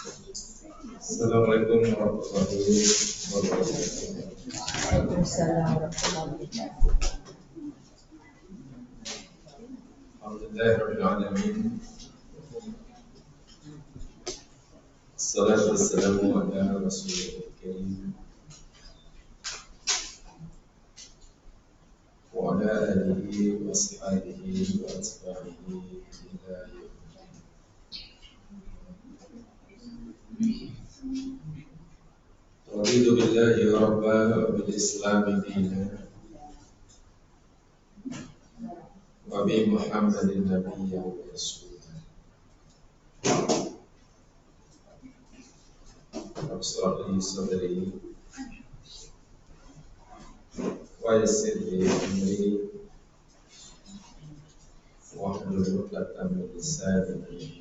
Assalamualaikum warahmatullahi wabarakatuh. Waalaikumsalam warahmatullahi wabarakatuh. Alhamdulillahirabbil alamin. Assalatu wassalamu ala rasulil karim wa ala alihi wa ashabihi wa atba'ihi ila raditu billahi rabban wa bil islami dinan wa bi Muhammadin nabiyyan wa rasulan. Rabbi sadri wa yassir li amri wahlul 'uqdatam min lisani.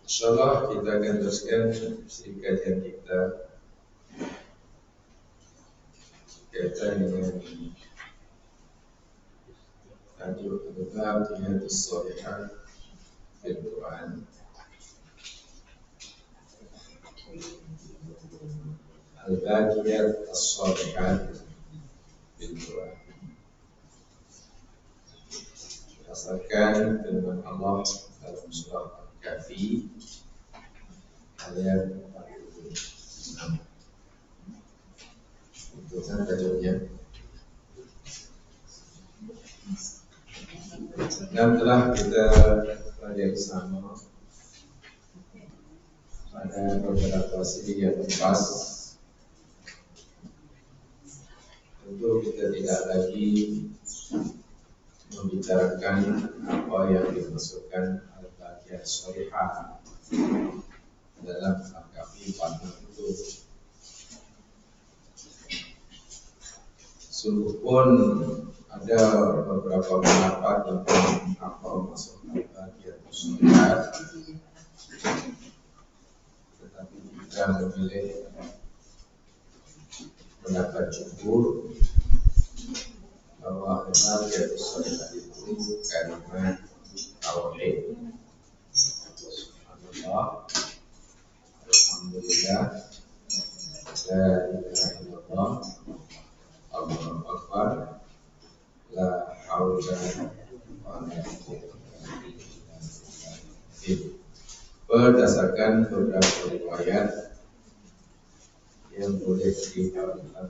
Insyaallah kita akan teruskan kajian kita kaitan dengan tajuk Al-Baqiyat As-Shalihat fil Quran. Al-Baqiyat As-Shalihat fil Quran. Berdasarkan firman Allah dalam surah Al-Kahfi ayat 46. Itu kan tajuknya. Dan telah kita pelajari bersama pada beberapa siri yang lepas. Tentu kita tidak lagi membicarakan apa yang dimasukkan al-baqiyat shalihah dalam Al-Kahfi 46 itu. Sungguh pun ada beberapa pendapat tentang apa maksud al-baqiyat shalihah, tetapi kita memilih pendapat jumhur bahwa al-baqiyat shalihah itu kalimat tauhid. Subhanallah, alhamdulillah, la ilaha illallah, Allahu akbar, la haula wa la quwwata illa billah. Berdasarkan beberapa riwayat yang boleh dilakukan.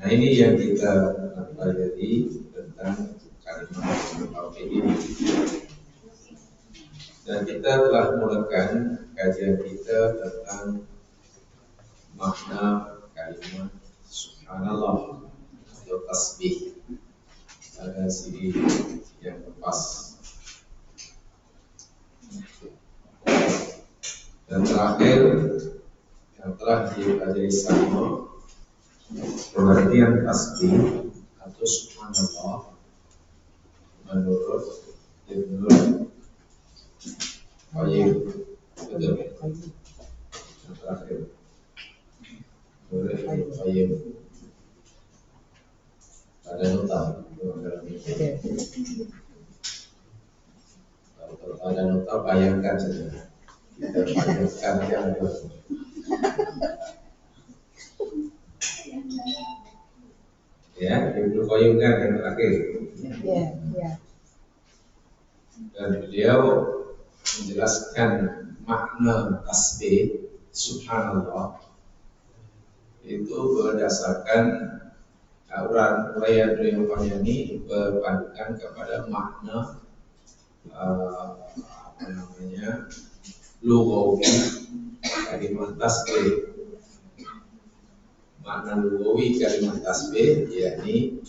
Nah, ini yang kita pelajari tentang kalimat tauhid ini. Dan kita telah mulakan kajian kita tentang makna kalimat subhanallah atau tasbih pada siri yang lepas. Dan terakhir yang telah dipelajari sama pengertian tasbih atau subhanallah menurut Ibnu Qayyim. Betul ya? Yang terakhir menurut Ibnu Qayyim ada nota. Kalau ada nota bayangkan saja. Kita bayangkan yang ada. Ya, Ibnu Qayyim kan yang terakhir. Ya. Dan beliau menjelaskan makna tasbih subhanallah itu berdasarkan uraian beliau ini berpandukan kepada makna lugawi kalimat tasbih. Makna lugawi kalimat tasbih yakni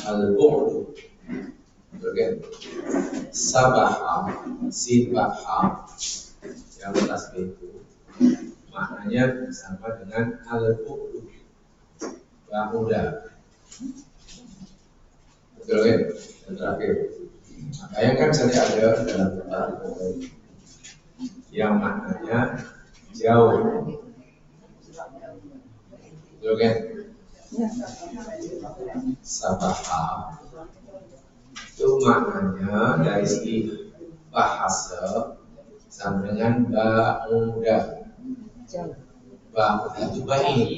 al-bu'du, sabaha, sibaha, yang tasbih itu maknanya sama dengan al-bu'du, bahuda. Betul kan? Yang terakhir. Bayangkan saja ada dalam kata yang maknanya jauh. Betul kan? Ya. Sabaha itu maknanya dari segi bahasa sama dengan ba'uda. Jauh. Ba'uda itu baik.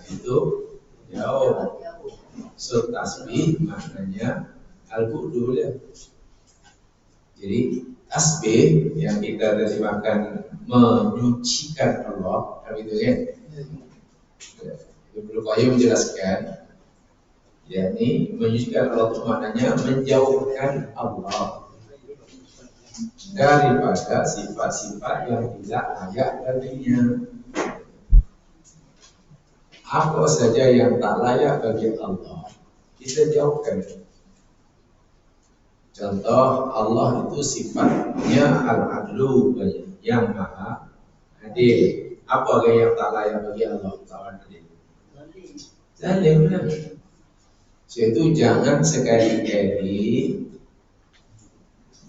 Itu jauh. So tasbih maknanya al-bu'du ya. Jadi tasbih yang kita terjemahkan menyucikan Allah, kan itu kan? Ibnu Qayyim menjelaskan, yakni menyucikan Allah itu maknanya menjauhkan Allah daripada sifat-sifat yang tidak layak baginya. Apa saja yang tak layak bagi Allah, kita jauhkan. Contoh, Allah itu sifatnya al-adlu, yang maha adil. Apa yang tak layak bagi Allah? Tawan adil. Zalim, benar. Yaitu jangan sekali-kali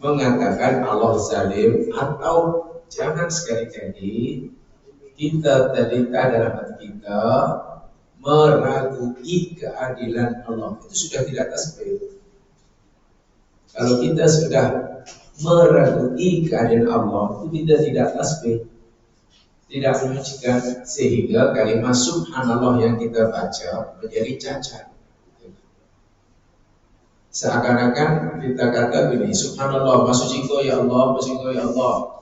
mengatakan Allah zalim, atau jangan sekali-kali kita terlintas dalam hati kita meragui keadilan Allah. Itu sudah tidak tasbih. Kalau kita sudah meragui keadilan Allah, itu kita tidak tasbih, tidak menyucikan, sehingga kalimat subhanallah yang kita baca menjadi cacat. Seakan-akan kita kata begini, subhanallah, maksud engkau ya Allah, maksud engkau ya Allah.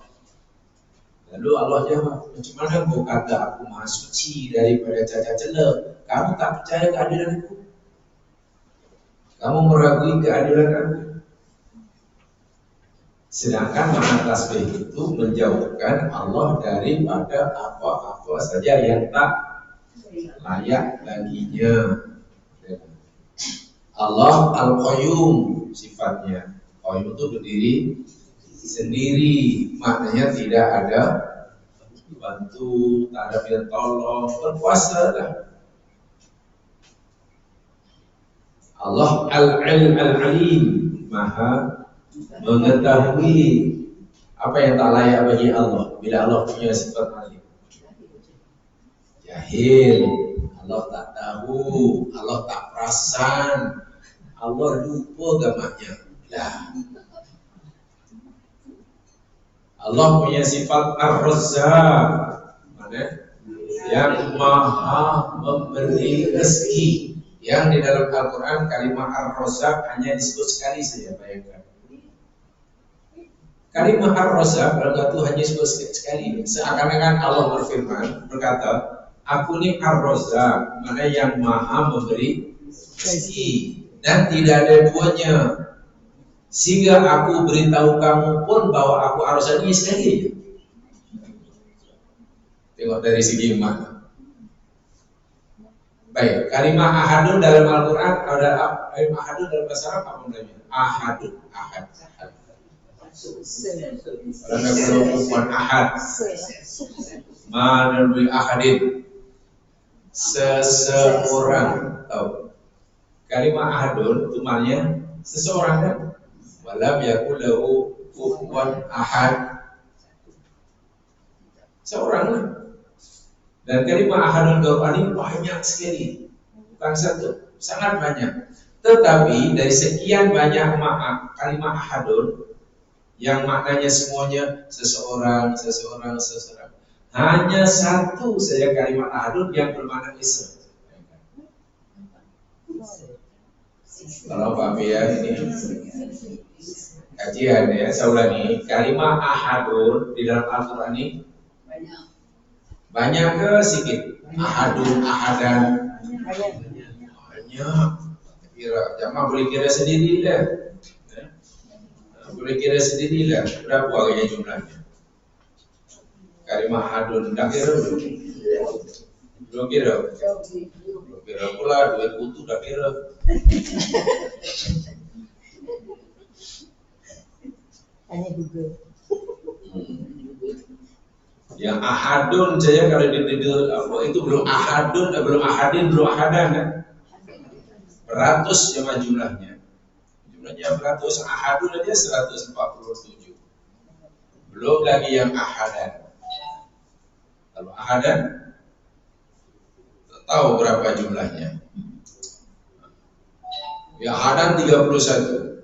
Lalu Allah jawab, macam mana kau kata aku maha suci daripada cacat celah? Kamu tak percaya keadilan aku? Kamu meragui keadilan aku? Sedangkan makna tasbih itu menjauhkan Allah daripada apa-apa saja yang tak layak baginya. Allah Al-Qayyum sifatnya. Qayyum itu berdiri sendiri, maknanya tidak ada bantu, tak ada yang tolong, berkuasa dah. Allah Al-Alim, maha mengetahui apa yang tak layak bagi Allah. Bila Allah punya sifat alim, jahil, Allah tak tahu, Allah tak perasan, Allah lupa gamanya. Lah, Allah punya sifat Ar-Razzaq, mana? Yang maha memberi rezeki. Yang di dalam Al-Quran kalimat Ar-Razzaq hanya disebut sekali saja, bayangkan. Kalimat Ar-Razzaq itu hanya disebut sekali. Seakan-akan Allah berfirman, berkata, aku ini Ar-Razzaq, mana yang maha memberi rezeki, dan tidak ada duanya. Sehingga aku beritahu kamu pun bahwa aku Ar-Razzaq ini sekali. Tengok dari segi makna. Baik, kalimat ahadun dalam Al-Quran ada kalimat ahadun dalam bahasa Arab apa namanya? Ahadun, ahad. Karena kalau bukan ahad, mana lebih ahadin, seseorang. Tahu? Kalimat ahadun itu maknanya seseorang kan? Walam yakul lahu kufuwan ahad. Seorang lah. Dan kalimat ahadun ini banyak sekali, bukan satu, sangat banyak. Tetapi dari sekian banyak kalimat ahadun yang maknanya semuanya seseorang, hanya satu saja kalimat ahadun yang bermakna ism. Kalau Pak Bia ini kajian ya, saya ulangi, kalimat ahadun di dalam Al-Quran ini banyak ke sedikit? Ahadun, ahadan, banyak. Kira jamaah boleh kira sendiri lah. Boleh kira sendiri lah. Berapa agaknya jumlahnya? Kalimat ahadun, dah kira belum? Belum kira? Belum kira pula, duit kutu dah kira. Tanya Google. Yang ahadun saya kalau apa itu belum ahadun, belum ahadin, belum ahadan kan? Beratus jumlahnya. Jumlahnya beratus, ahadun aja 147. Belum lagi yang ahadan. Kalau ahadan tahu berapa jumlahnya. Ya Ahad 31.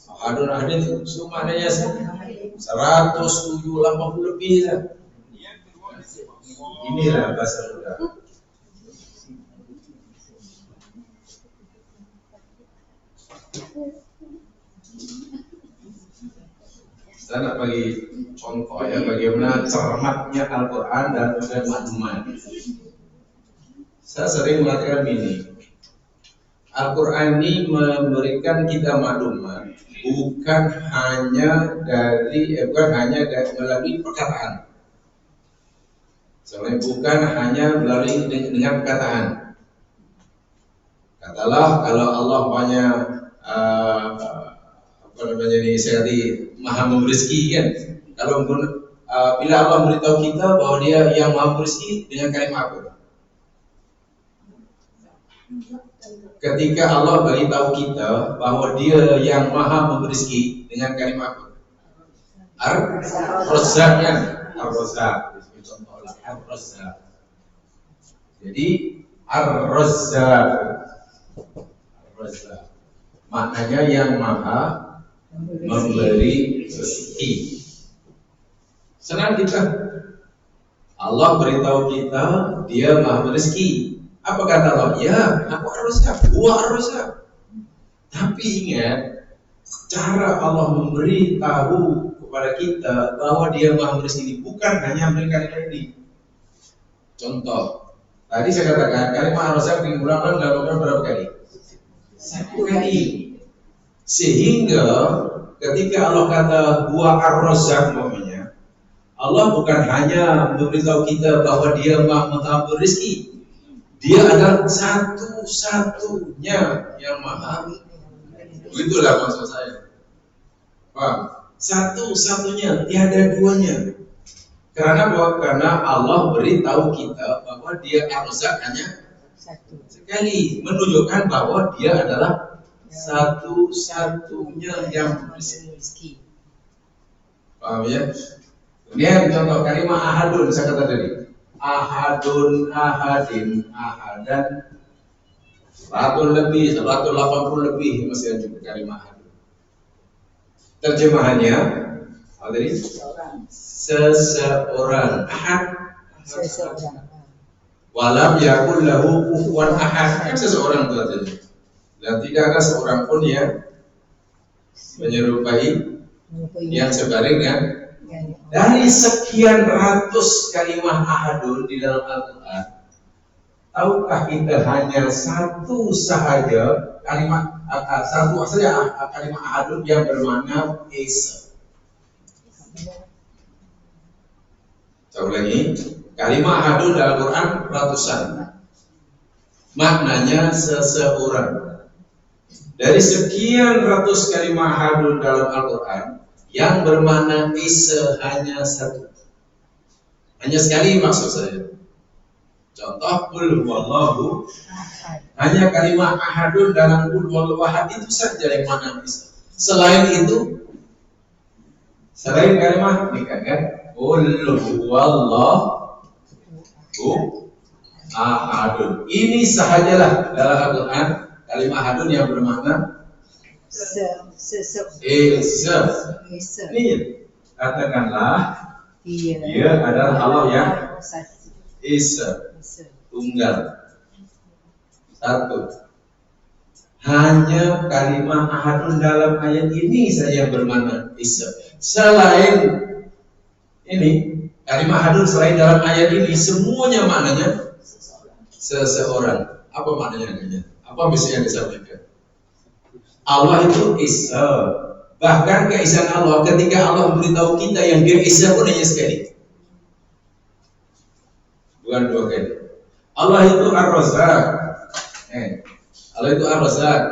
Ahadun semuanya 180 lebih lah. Inilah bahasa muda. Saya nak bagi contoh ya bagaimana cermatnya Al-Quran dan juga maklumat. Saya sering mengatakan ini, Al-Quran ini memberikan kita maklumat bukan hanya melalui perkataan. Soalnya bukan hanya melalui dengan perkataan. Katalah kalau Allah banyak saya maha memberi rezeki kan. Kalau bila Allah memberitahu kita bahwa Dia yang maha memberi rezeki dengan kalimat apa? Ketika Allah beritahu kita bahwa Dia yang maha memberi rezeki dengan kalimat apa? Ar-Razzaq kan? Ar-Razzaq. Contohlah Ar-Razzaq. Jadi Ar-Razzaq. Ar-Razzaq. Maknanya yang maha memberi rezeki. Senang kita. Allah beritahu kita Dia maha memberi rezeki. Apa kata Allah? Ya, aku Ar-Razzaq, gua Ar-Razzaq. Tapi ingat, cara Allah memberitahu kepada kita bahwa Dia maha memberi rezeki bukan hanya memberikan ini. Contoh, tadi saya katakan kalimat Ar-Razzaq diulang-ulang dalam Al-Quran berapa kali? 1 kali. Sehingga ketika Allah kata gua Ar-Razzaq umpamanya, Allah bukan hanya memberitahu kita bahwa Dia maha memberi rezeki. Dia adalah satu-satunya yang maha. Begitulah maksud saya. Paham? Satu-satunya, tiada duanya. Karena Allah beritahu kita bahwa Dia Ar-Razzaq hanya sekali, menunjukkan bahwa Dia adalah satu-satunya yang rezeki. Paham ya? Kemudian contoh kalimat ahadun, saya kata tadi. Ahadun, ahadin, ahadan, 100 lebih, 180 lebih masih ada kalimat ahadun. Terjemahannya, apa tadi? Seseorang. Ahad. Seseorang. Walam yakul lahu kufuwan ahad. Kan seseorang itu artinya. Dan tidak ada seorang pun yang menyerupai yang sebanding dengan dari sekian ratus kalimat ahadun di dalam Al-Quran. Tahukah kita hanya satu sahaja kalimat kalimat ahadun yang bermakna Esa. Saya ulangi, kalimat ahadun dalam Al-Quran ratusan. Maknanya seseorang. Dari sekian ratus kalimat ahadun dalam Al-Quran, yang bermakna Isa hanya satu. Hanya sekali maksud saya. Contoh qul huwallahu, hanya kalimat ahadun dalam qul huwallahu ahad itu saja yang makna Isa. Selain itu, selain kalimat ini kan qul huwallahu ahadun. Ini sahajalah dalam Al-Quran kalimat ahadun yang bermakna Esa. Ini katakanlah Dia adalah Allah yang Esa, tunggal, satu. Hanya kalimat ahadun dalam ayat ini saja bermakna Esa. Selain ini kalimat ahadun selain dalam ayat ini semuanya maknanya seseorang. Apa maknanya? Apa mesti yang disampaikan? Allah itu Esa. Bahkan keesaan Allah ketika Allah memberitahu kita yang Dia Esa pun hanya sekali. Bukan 2 kali. Allah itu Ar-Razzaq. Allah itu Ar-Razzaq.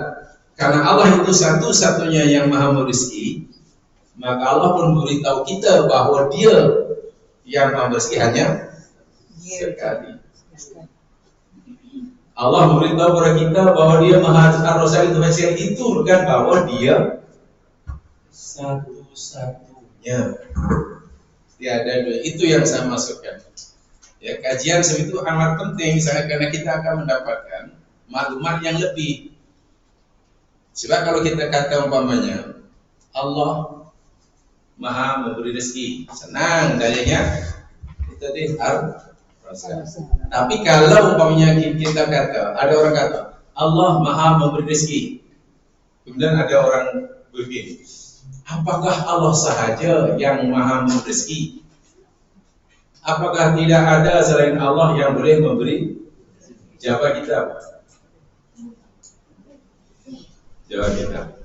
Karena Allah itu satu-satunya yang maha memberi rezeki, maka Allah pun memberitahu kita bahwa Dia yang maha memberi rezeki hanya sekali. Allah memberitahu kepada kita bahwa Dia maha Ar-Razzaq itu bukan bahwa Dia satu-satunya. Tiada dua. Itu yang saya maksudkan. Ya, kajian seperti itu amat penting misalnya karena kita akan mendapatkan maklumat yang lebih. Sebab kalau kita kata umpamanya Allah Maha memberi rezeki, senang dalilnya itu tadi harus. Tapi kalau umpamanya kita kata, ada orang kata Allah Maha memberi rezeki, kemudian ada orang begini, apakah Allah sahaja yang Maha memberi rezeki? Apakah tidak ada selain Allah yang boleh memberi? Jawab kita. Jawab kita.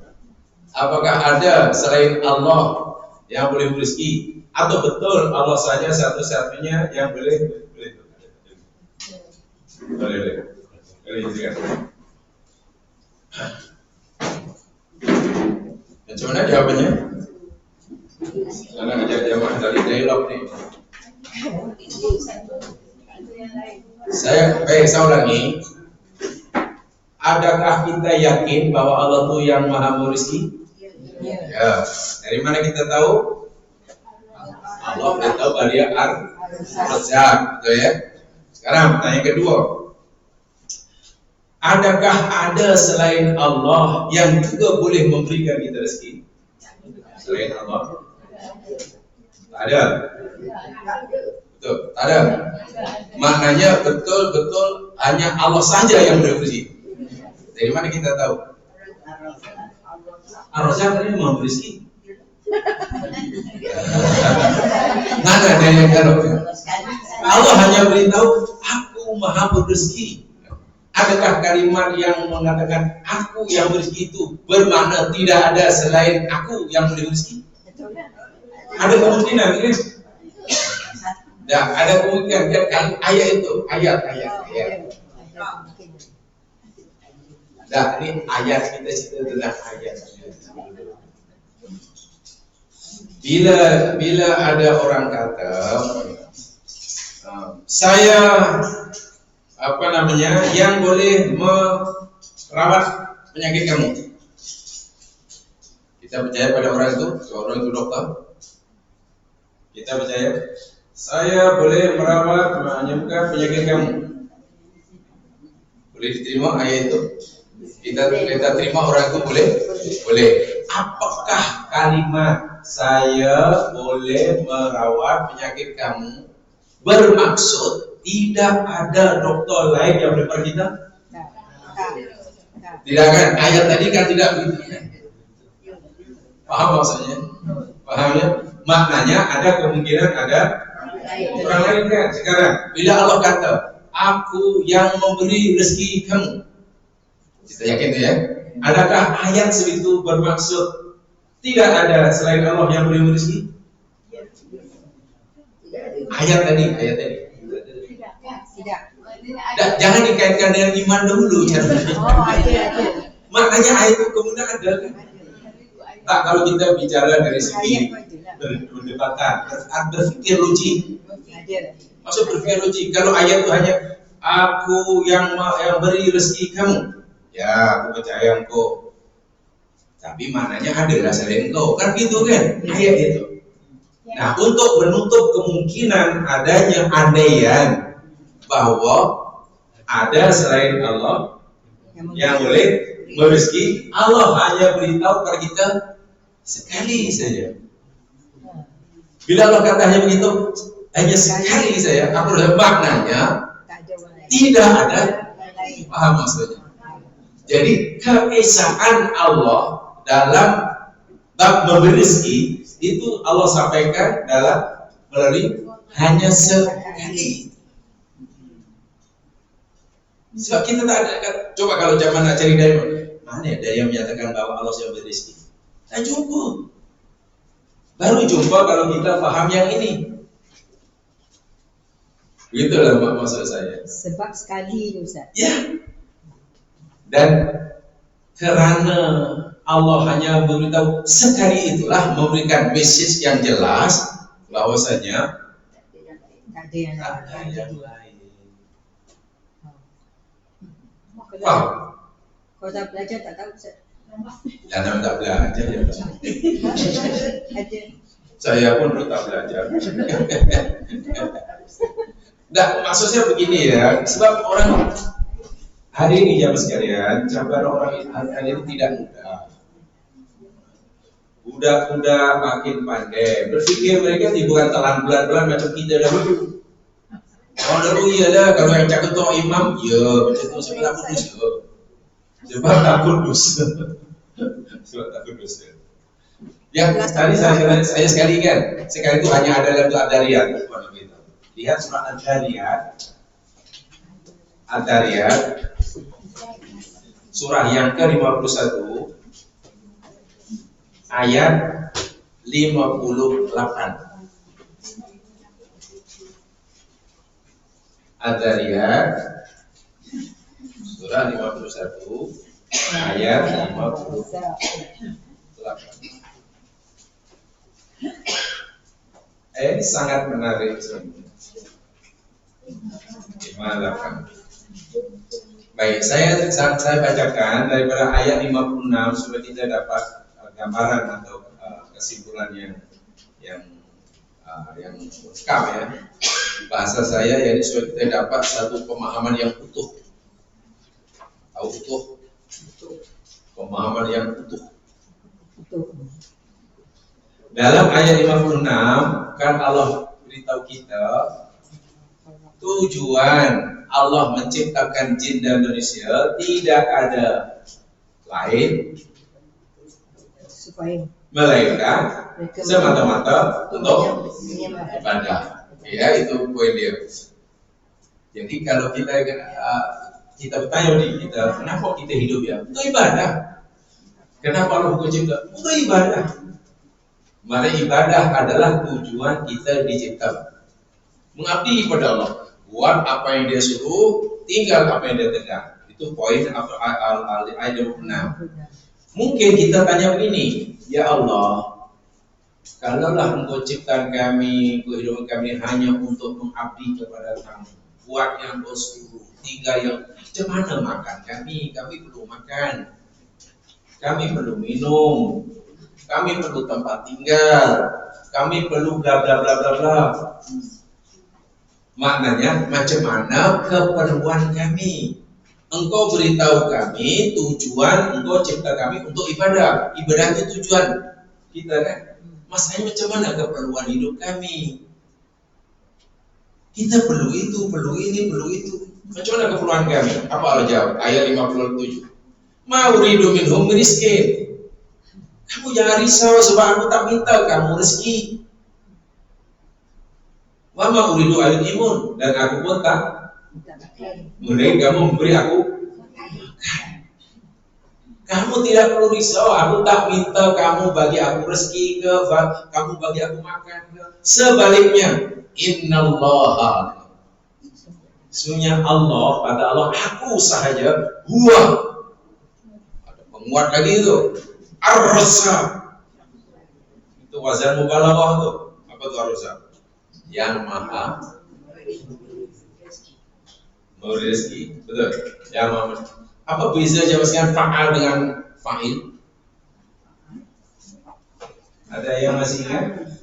Apakah ada selain Allah yang boleh memberi rezeki? Atau betul Allah saja satu-satunya yang boleh? Boleh. Macam mana jawabannya? Karena ngajak jamaah dari dialog nih. Saya ulangi. Adakah kita yakin bahwa Allah itu yang Maha memberi rezeki? Ya. Dari mana kita tahu? Allah beritahu bahwa Dia Ar-Razzaq, betul ya? Sekarang pertanyaan kedua. Adakah ada selain Allah yang juga boleh memberikan kita rezeki? Selain Allah? Tak ada. Betul, tak ada. Maknanya betul-betul hanya Allah saja yang boleh rezeki. Dari mana kita tahu? Ar-Razzaq tadi mau memberi rezeki. Mana dari yang tahu? Allah hanya beritahu, aku Maha berrezeki. Adakah kalimat yang mengatakan aku yang berrezeki itu bermakna tidak ada selain aku yang boleh berrezeki? Ada kemungkinan kan? Tidak, ada kemungkinan kan ayat itu, ayat. Nah, ini ayat kita cerita tentang ayat. Bila ada orang kata saya yang boleh merawat penyakit kamu, kita percaya pada orang itu dokter. Kita percaya saya boleh merawat menyembuhkan penyakit kamu. Boleh diterima ayat itu? Kita terima orang itu boleh. Apakah kalimat saya boleh merawat penyakit kamu bermaksud tidak ada dokter lain yang boleh merawat kita? Tidak kan? Ayat tadi kan tidak begitu kan? Paham maksudnya? Pahamnya? Maknanya ada kemungkinan ada orang lain kan? Sekarang bila Allah kata aku yang memberi rezeki kamu, kita yakin itu ya? Adakah ayat segitu bermaksud tidak ada selain Allah yang boleh memberi rezeki? Ayat tadi. Tidak. Jangan dikaitkan dengan iman dulu. Maknanya ayat itu kemudian ada kan? Tak, kalau kita bicara dari segi perdebatan, berpikir logik. Maksud berpikir logik. Kalau ayat itu hanya aku yang beri rezeki kamu, ya aku percaya engkau. Tapi maknanya adalah selain engkau, kan gitu kan? Ayat itu. Nah, untuk menutup kemungkinan adanya andaian bahwa ada selain Allah yang boleh merezeki, Allah hanya beritahu kepada kita sekali saja. Bila Allah kata hanya begitu, hanya sekali saja, apa maknanya? Tidak ada. Paham maksudnya? Jadi keesaan Allah dalam bab memberi rezeki itu Allah sampaikan melalui hanya sekali. Sebab kita tak ada kan? Coba kalau zaman nak cari dari mana ada yang menyatakan bahwa Allah yang memberi rezeki? Tak jumpa. Baru jumpa kalau kita paham yang ini. Begitulah maksud saya. Sebab sekali itu Ustaz. Ya. Dan kerana Allah hanya memberitahu sekali itulah memberikan message yang jelas bahwasanya tak ada yang lain. Kalau tak belajar tak tahu Ustaz. Jangan tak belajar ya. Ada. Saya pun tak belajar. Enggak, maksudnya begini ya, sebab orang hari ini jamaah sekalian, cabar orang hari ini tidak mudah. Budak-budak makin pandai, berpikir mereka bukan telan bulan-bulan macam kita dahulu. Oh dulu iya dah, kalau yang cakap tuh imam, ya macam tu sebab aku dus, sebab aku dus, sebab aku dus. Ya tadi saya sekali kan, sekali itu hanya ada lagu Ad-Dariyat. Lihat surat Ad-Dariyat, surah yang ke-51. Ayat 58. Ad-Dariyat surah 51 ayat 58. Ini sangat menarik. 58. Baik, saya bacakan daripada ayat 56 supaya kita dapat gambaran atau kesimpulan yang lengkap ya. Bahasa saya ya ini supaya kita dapat satu pemahaman yang utuh. Utuh. Pemahaman yang utuh. Dalam ayat 56 kan Allah beritahu kita tujuan Allah menciptakan jin dan manusia tidak ada lain melainkan semata-mata untuk ibadah. Ya itu poin dia. Jadi kalau kita bertanya di kita, kenapa kita hidup ya? Untuk ibadah. Kenapa Allah mencipta? Untuk ibadah. Maka ibadah adalah tujuan kita dicipta. Mengabdi kepada Allah. Buat apa yang dia suruh, tinggal apa yang dia tegak. Itu poin ayat 26. Mungkin kita tanya begini, ya Allah, kalaulah Engkau ciptakan kami, kehidupan kami hanya untuk mengabdi kepada Kamu, buat yang Engkau suruh, tinggal yang macam mana makan kami perlu makan, kami perlu minum, kami perlu tempat tinggal, kami perlu bla bla bla bla bla. Maknanya macam mana keperluan kami. Engkau beritahu kami tujuan Engkau cipta kami untuk ibadah. Ibadah itu tujuan kita kan. Masalahnya macam mana keperluan hidup kami. Kita perlu itu, perlu ini, perlu itu. Macam mana keperluan kami? Apa Allah jawab? Ayat 57. Mauridu minhum rizqin. Kamu jangan risau sebab aku tak minta kamu rezeki. Mama uridu ayat imun, dan aku pun tak kamu memberi aku makan. Kamu tidak perlu risau, aku tak minta kamu bagi aku rezeki ke, kamu bagi aku makan ke. Sebaliknya, innallaha, sesungguhnya Allah, kata Allah, aku sahaja huwa. Ada penguat lagi itu, ar-razzaq. Itu wazan mubalaghah itu. Apa itu ar-razzaq? Yang maha memberi rezeki, betul? Yang maha. Apa beza jawaban fa'al dengan fa'il? Ada yang masih ingat?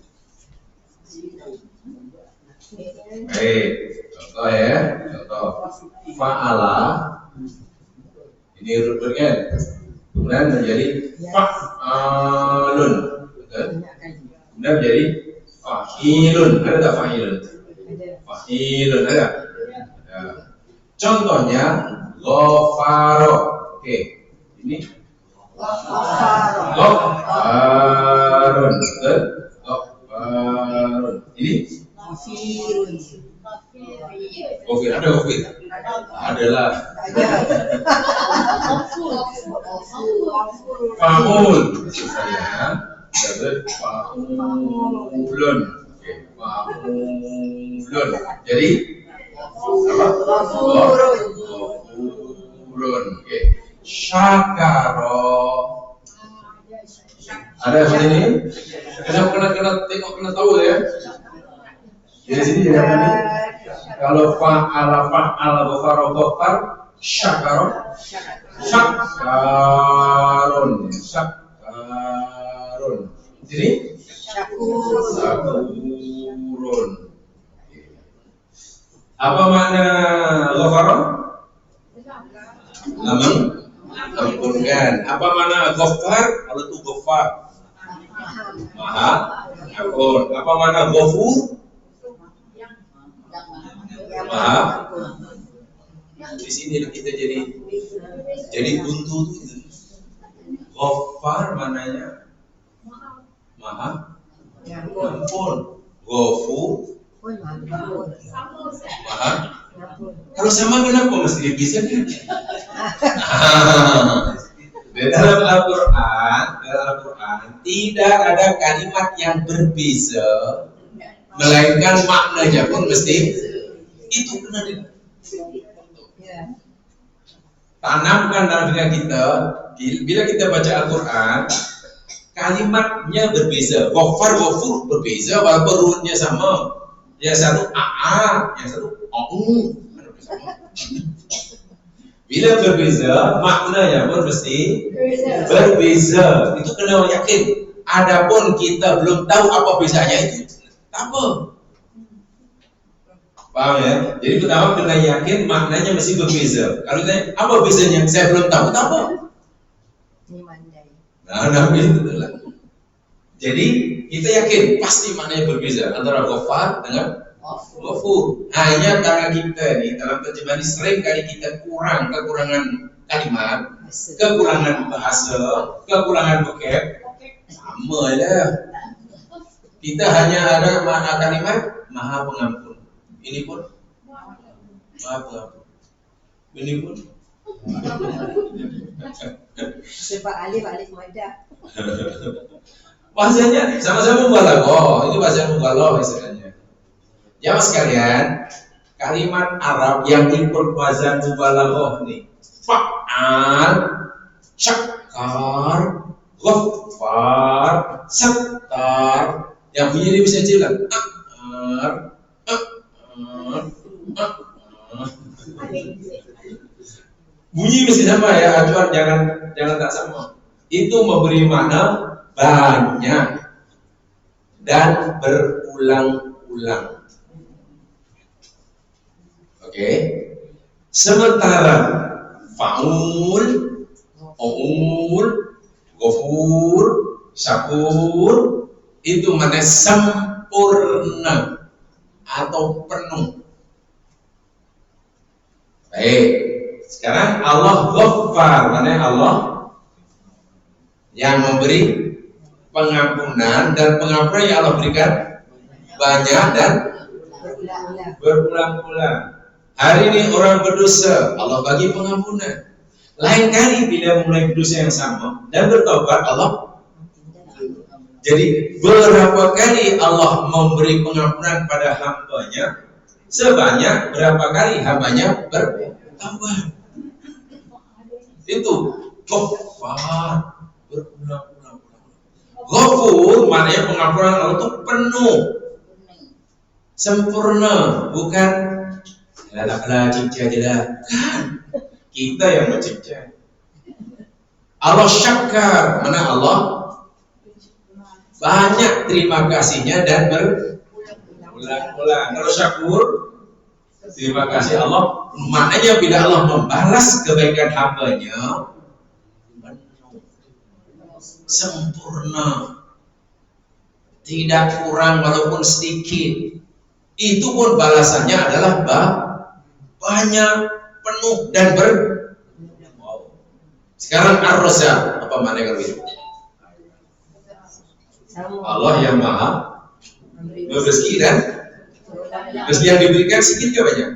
Baik, contoh ya, contoh fa'ala ini huruf kan, kemudian menjadi fa'alun, betul? Kemudian menjadi fa'ilun, ada tak fa'ilun? Fa'ilun ada? Ya. Contohnya ghafaro. Oke, ini ghafarun, betul? Ghafarun. Ini Gofir, ada Gofir? Adalah Fa'ul. Saya jadi fa'ulun. Oke, fa'ulun. Jadi apa? Fa'ulun. Oke. Syakaro. Ada di sini? Kena tahu ya. Di sini ya tadi. Kalau fa'ala ghafara ghafar syakaro. Syakarun. Jadi syakurun. Apa makna ghafara? Mengampunkan. Apa makna ghafar? Allah itu ghafar, maha ampun. Apa makna ghafur? Maha. Di sini kita jadi buntu tuh. Ghafar mananya maha ampun. Ghafur maha. Kalau sama kenapa mesti dipisah? Dalam Al-Quran tidak ada kalimat yang berbeza, melainkan maknanya pun mesti itu kena tanamkan dalam pikiran kita. Bila kita baca Al-Quran, kalimatnya berbeza. Ghafar, ghafur berbeza walaupun rutnya sama. Yang satu a, yang satu au. Bila berbeza, maknanya pun mesti berbeza. Itu kena yakin. Adapun kita belum tahu apa bezanya itu, tak apa. Paham ya? Jadi pertama kena yakin maknanya mesti berbeza. Kalau tanya apa bezanya, saya belum tahu, tak apa. Nah, itu lah. Jadi kita yakin pasti maknanya berbeza antara ghafar dengan ghafur. Hanya karena kita ini dalam terjemahan ini sering kali kita kekurangan kalimat, kekurangan bahasa, kekurangan vocab. Sama ya. Kita hanya ada makna kalimat maha pengampun. Ini pun maha pengampun. Ini pun sebab alif madah. Bahasanya sama-sama mubalaghah. Ini bahasa mubalaghah istilahnya. Jamaah sekalian, kalimat Arab yang ikut wazan mubalaghah nih, fa'al, syakkar, ghaffar, sattar, yang bunyi ini bisa jelas. Bunyi mesti sama ya, acuan jangan tak sama. Itu memberi makna banyak dan berulang-ulang. Oke. Sementara fa'ul, ul, ghafur, syakur itu mana sempurna atau penuh. Baik. Sekarang Allah Ghaffar, mana Allah yang memberi pengampunan, dan pengampunan yang Allah berikan banyak dan berulang-ulang. Hari ini orang berdosa, Allah bagi pengampunan. Lain kali bila mulai berdosa yang sama dan bertobat, Allah. Jadi berapa kali Allah memberi pengampunan pada hambanya, sebanyak berapa kali hambanya bertaubat. Itu Ghaffar, berulang-ulang. Ghafur maknanya pengampunan Allah itu penuh, sempurna, bukan lah cipta aja lah. Kan kita yang mencipta. Allah Syakkar, mana Allah banyak terima kasihnya dan berulang-ulang. Kalau Syakur, terima kasih Allah, maknanya bila Allah membalas kebaikan hambanya sempurna, tidak kurang walaupun sedikit. Itu pun balasannya adalah banyak, penuh dan wow. Sekarang Ar-Razzaq, apa makna kalau itu? Allah yang maha memberi dan rezeki yang diberikan sedikit ke banyak?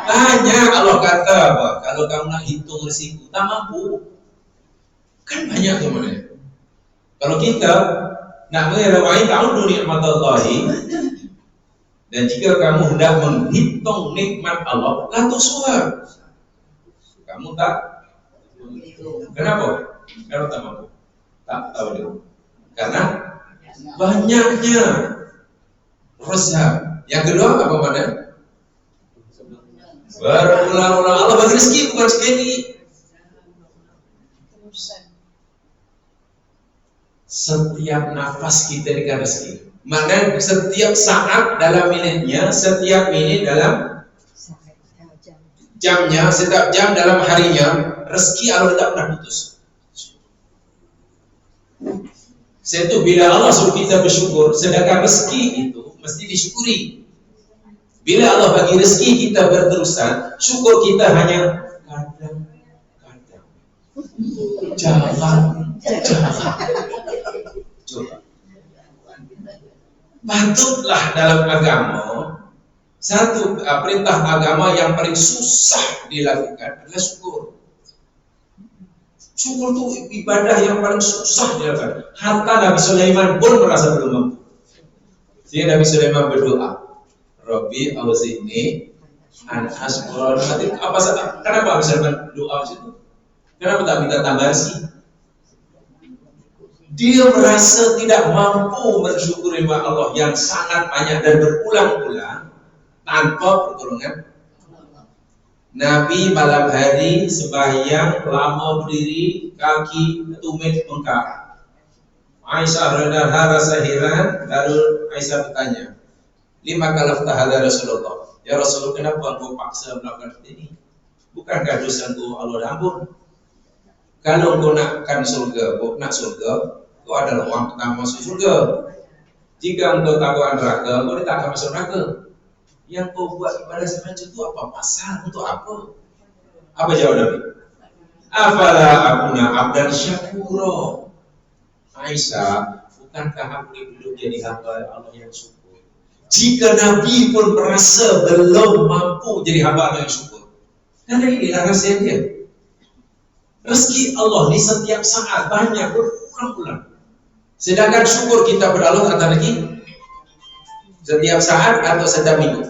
Banyak. Allah kata apa? Kalau kamu nak hitung rezeki, tak mampu. Kan banyak teman-teman. Kalau kita nak mengerawai ta'udhu nikmatallahi, dan jika kamu hendak menghitung nikmat Allah, la tuhsuha. Kamu tak. Kenapa? Karena tak mampu. Tak tahu dia. Karena banyaknya Razzaq. Yang kedua apa mana? Berulang-ulang. Allah bagi rezeki bukan sekali. Setiap nafas kita dikasih rezeki. Maka setiap saat dalam minitnya, setiap menit dalam jamnya, setiap jam dalam harinya, rezeki Allah tidak pernah putus. Saya itu bila Allah suruh kita bersyukur, sedangkan rezeki itu mesti disyukuri. Bila Allah bagi rezeki kita berterusan, syukur kita hanya kadang-kadang. Jangan. Coba. Patutlah dalam agama, satu perintah agama yang paling susah dilakukan adalah syukur. Syukur itu ibadah yang paling susah dilakukan. Hatta Nabi Sulaiman pun merasa belum mampu. Sehingga Nabi Sulaiman berdoa, Rabbi auzi'ni an ashkura. Kenapa Nabi Sulaiman doa itu? Kenapa tak minta tambahan sih? Dia merasa tidak mampu mensyukuri nikmat Allah yang sangat banyak dan berulang-ulang tanpa pertolongan. Nabi malam hari sembahyang lama berdiri, kaki tumit bengkak. Aisyah radhiyallahu rasa heran, lalu Aisyah bertanya, lima kalafta hadza Rasulullah. Ya Rasulullah, kenapa engkau paksa melakukan ini? Bukankah dosa engkau Allah ampun? Kalau engkau nakkan surga, kau nak surga, kau adalah orang pertama masuk surga. Jika engkau takut neraka, engkau tidak akan masuk neraka. Yang kau buat ibadah semacam itu apa pasal? Untuk apa? Apa jawab Nabi? Afala akuna abdan syakura. Aisyah, bukankah aku hidup jadi hamba Allah yang syukur? Jika Nabi pun merasa belum mampu jadi hamba Allah yang syukur, karena inilah rahasia dia. Rezeki Allah di setiap saat banyak berulang-ulang. Sedangkan syukur kita pada Allah kata lagi setiap saat atau setiap minggu.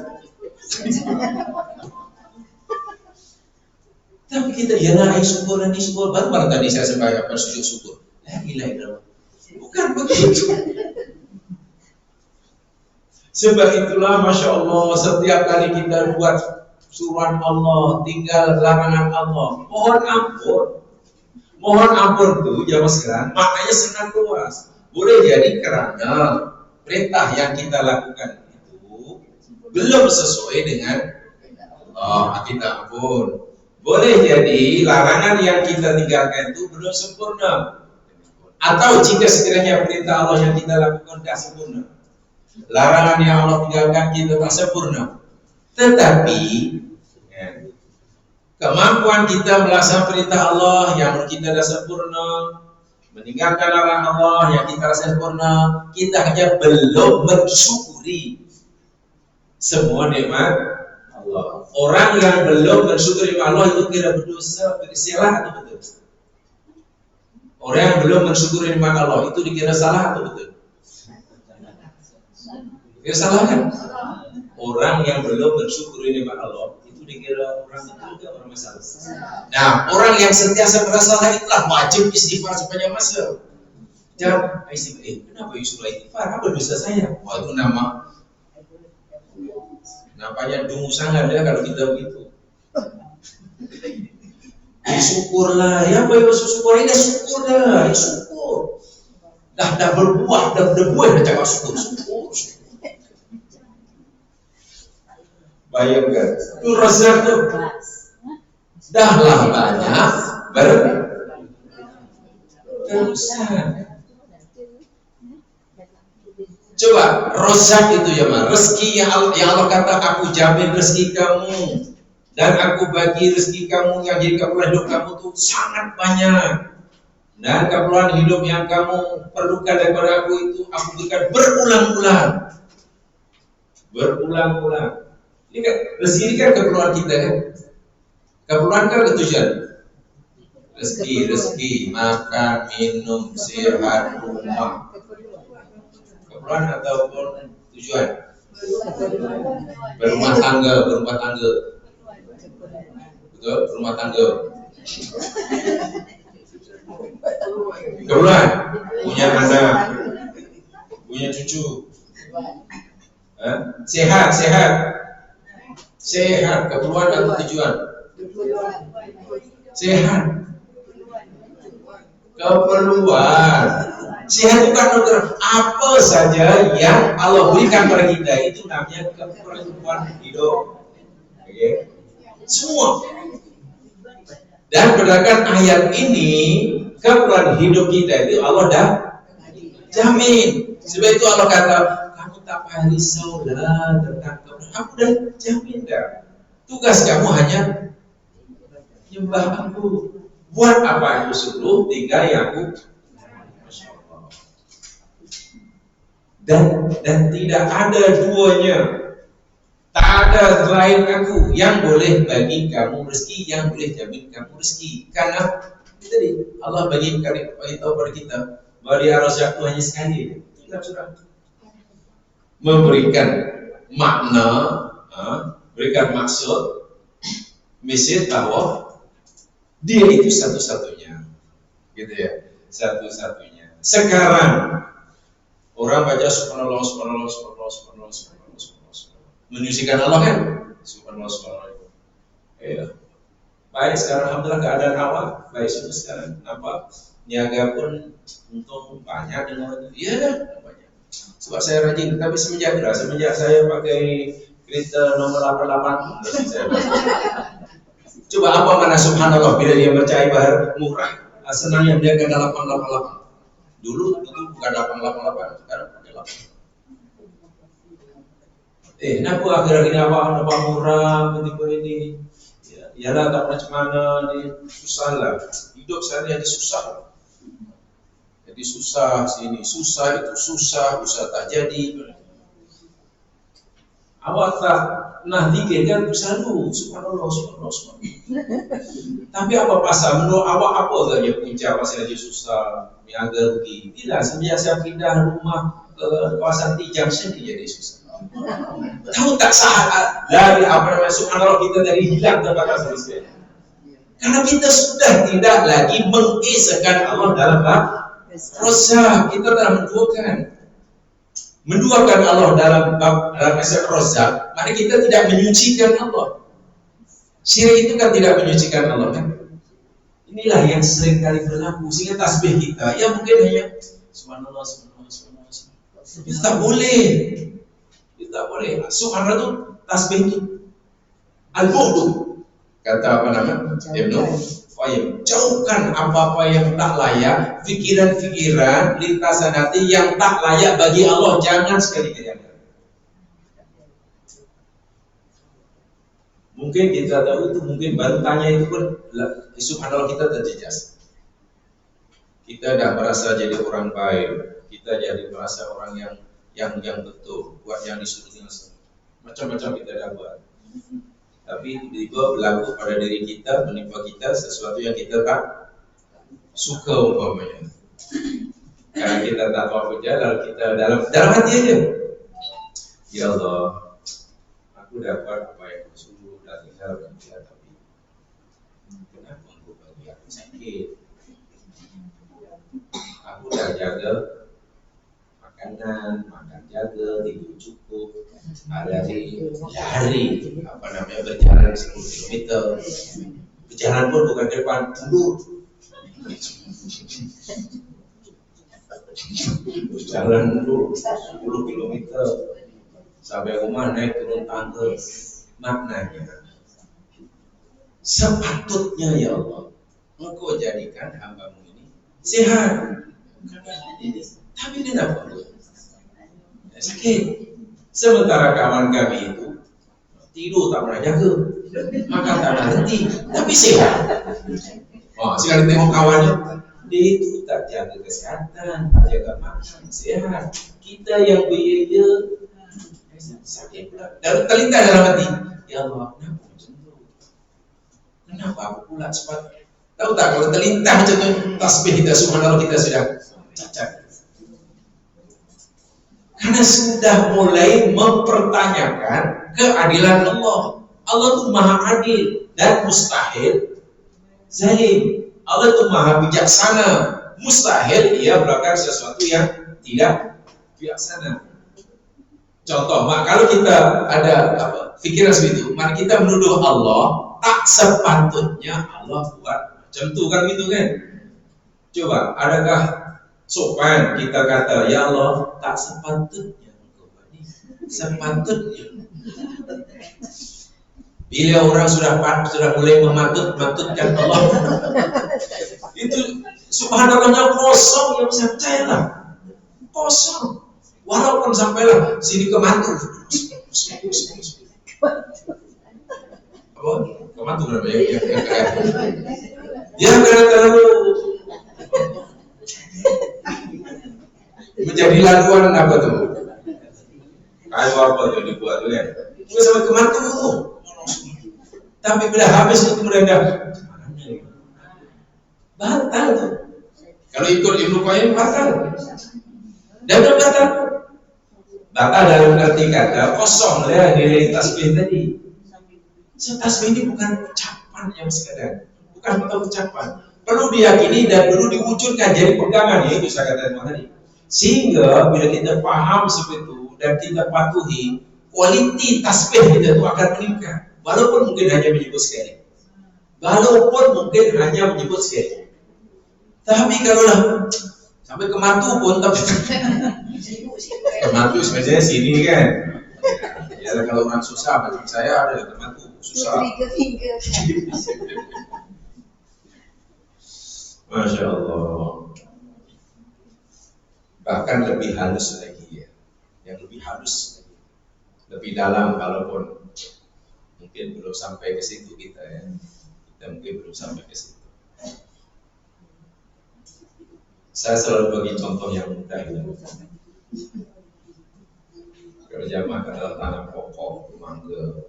Tapi kita ialah syukur dan syukur. Baru tadi saya sembahyang bersujud syukur. La ilaha illallah. Bukan begitu. Sebab itulah Masya Allah, setiap kali kita buat suruhan Allah, tinggal larangan Allah, mohon ampun. Mohon ampun itu jamaah sekalian, maknanya sangat luas. Boleh jadi karena perintah yang kita lakukan itu belum sesuai dengan Allah, kita ampun. Boleh jadi larangan yang kita tinggalkan itu belum sempurna. Atau jika sekiranya perintah Allah yang kita lakukan tidak sempurna, larangan yang Allah tinggalkan kita tak sempurna, tetapi kemampuan kita melaksanakan perintah Allah yang kita dah sempurna, meninggalkan larangan Allah yang kita rasa sempurna, kita hanya belum mensyukuri semua nikmat Allah. Orang yang belum mensyukuri nikmat Allah itu kira berdosa, bersalah atau betul? Orang yang belum mensyukuri nikmat Allah itu dikira salah atau betul? Dikira salah kan? Orang yang belum mensyukuri nikmat Allah itu dikira orang itu juga orang masalah. Nah, orang yang sentiasa bersalah itulah wajib istighfar sepanjang masa. Jangan istighfar. Kenapa disuruh istighfar? Apa dosa saya? Oh, itu namanya dungu sangat ya kalau kita begitu. Syukurlah, ya apa yang syukur ini syukur dah, syukur. Dah berbuah, dah cakap syukur. Bayangkan, itu rasa tu dahlah banyak berurusan. Coba rozak itu ya mas, rezeki yang Allah kata aku jamin rezeki kamu dan aku bagi rezeki kamu yang jadi keperluan hidup kamu tuh sangat banyak, dan keperluan hidup yang kamu perlukan daripada aku itu aku berikan berulang-ulang. Ini kan rezeki ini kan keperluan kita kan, keperluan kan ketujuan. Rezeki makan, minum, sehat, rumah. Keperluan ataupun tujuan. Berumah tangga. Betul, berumah tangga. Keperluan punya anak, punya cucu. Sehat, keperluan atau tujuan? Sehat. Keperluan. Sehat bukan anugerah. Apa saja yang Allah berikan pada kita itu namanya keperluan hidup. Okay. Semua. Dan berdasarkan ayat ini, keperluan hidup kita itu Allah dah jamin. Sebab itu Allah kata, kamu tak payah risau lah tentang keperluan. Aku dah jamin dah. Tugas kamu hanya nyembah aku. Buat apa aku suruh, tinggal yang aku. Dan tidak ada duanya. Tak ada selain aku yang boleh bagi kamu rezeki, yang boleh jamin kamu rezeki. Karena tadi Allah bagi tahu pada kita bahwa Dia Razzaq itu hanya sekali. Kita sudah memberikan makna, berikan maksud, message bahwa Dia itu satu-satunya, gitu ya, satu-satunya. Sekarang orang baca subhanallah, subhanallah, subhanallah, subhanallah, subhanallah, subhanallah, menyucikan Allah kan, subhanallah, subhanallah. Ya. Baik, sekarang alhamdulillah keadaan awal baik sudah sekarang. Nampak niaga pun untung banyak dengan iya banyak. Sebab saya rajin, tapi semenjak saya pakai kereta nomor 88 saya coba apa mana subhanallah bila dia percaya bahar murah. Senangnya dia ke 888. Dulu itu bukan 888, sekarang pakai 8. Kenapa akhir-akhir ini apa murah begitu ini? Ya lah tak macam mana ni, susah lah. Hidup sehari-hari susah. Jadi susah sini, susah itu susah, usaha tak jadi. Awak tak nah dikit kan selalu subhanallah, subhanallah, subhanallah. Tapi apa pasal menurut awak apa saja punca pasal dia susah, niaga rugi? Tidak, semenjak saya pindah rumah ke kawasan Tijang sini jadi susah. Tahu tak sah dari apa namanya subhanallah kita dari hilang tempat selesai. Karena kita sudah tidak lagi mengisahkan Allah dalam Razzaq. Kita telah menduakan Allah dalam aspek Razzaq. Maka kita tidak menyucikan Allah. Syirik itu kan tidak menyucikan Allah kan. Inilah yang sering kali berlaku. Sehingga tasbih kita ya mungkin hanya subhanallah, subhanallah, subhanallah. Itu tak boleh. Tak boleh. Subhanallah itu tasbih itu al-bu'du. Kata apa nama? Ibnu Qayyim. Jauhkan apa-apa yang tak layak, fikiran-fikiran, lintasan hati yang tak layak bagi Allah. Jangan sekali-kali. Mungkin kita tahu itu, mungkin baru tanya itu pun subhanallah kita terjejas. Kita dah merasa jadi orang baik. Kita jadi merasa orang yang betul, buat yang disuruh dengan macam-macam kita dah buat. Tapi tiba-tiba berlaku pada diri kita, menimpa kita sesuatu yang kita tak suka umpamanya. Karena kita tak tahu apa dia, lalu kita dalam hati aja. Ya Allah, aku dapat apa yang aku suruh dan tinggal dia, tapi kenapa engkau bagi aku sakit? Aku dah jaga makanan, makan jaga, tidur cukup, lari, apa namanya berjalan 10 km. Berjalan pun bukan ke depan, mundur. Berjalan mundur 10 km sampai rumah naik turun tangga. Maknanya sepatutnya ya Allah, Engkau jadikan hamba-Mu ini sehat. Tapi kenapa? Sakit. Sementara kawan kami itu tidur tak pernah jaga, makan tak pernah henti, tapi sehat. Sekali tengok kawannya, dia itu tak jaga kesehatan, jaga makan, sehat. Kita yang biaya sakit pula. Dan terlintas dalam hati, ya Allah, kenapa macam tu? Kenapa aku pula cepat? Tahu tak kalau terlintas macam tu, tasbih kita subhanallah kita sudah cacat. Karena sudah mulai mempertanyakan keadilan Allah. Allah itu maha adil dan mustahil zalim. Allah itu maha bijaksana. Mustahil ia melakukan sesuatu yang tidak bijaksana. Contoh, kalau kita ada pikiran seperti itu, mari kita menuduh Allah tak sepatutnya Allah buat macam itu kan gitu kan. Coba, adakah sopan kita kata, ya Allah, tak sepatutnya engkau ini, sepatutnya. Bila orang sudah mulai mematutkan Allah, itu subhanallahnya kosong, ya bisa percayalah, kosong. Walaupun sampailah sini kemantu, apa? Kemantu berapa ya? Ya karena terlalu menjadi laluan apa tuh? Kayu apa tuh dibuat tuh kan? Gue sampai kemantu tuh. Tapi bila habis itu kemudian batal tuh. Kalau ikut Ibnu Qayyim batal. Dan udah batal. Batal dalam arti kata kosong ya nilai tasbih tadi. Tasbih ini bukan ucapan yang sekadar, bukan ucapan. Perlu diyakini dan perlu diwujudkan jadi pegangan, ya itu saya katakan tadi. Sehingga bila kita paham seperti itu dan kita patuhi, kualiti tasbih kita itu akan meningkat. Walaupun mungkin hanya menyebut sekali. Tapi kalau sampai kemantu pun, tapi kemantu sebenarnya sini kan. Ya kalau orang susah, macam saya ada kemantu susah. Masya Allah. Bahkan lebih halus lagi ya, yang lebih halus lagi, lebih dalam, walaupun mungkin belum sampai ke situ kita ya, mungkin belum sampai ke situ. Saya selalu bagi contoh yang mudah itu. Kalau jamaah adalah tanam pokok mangga,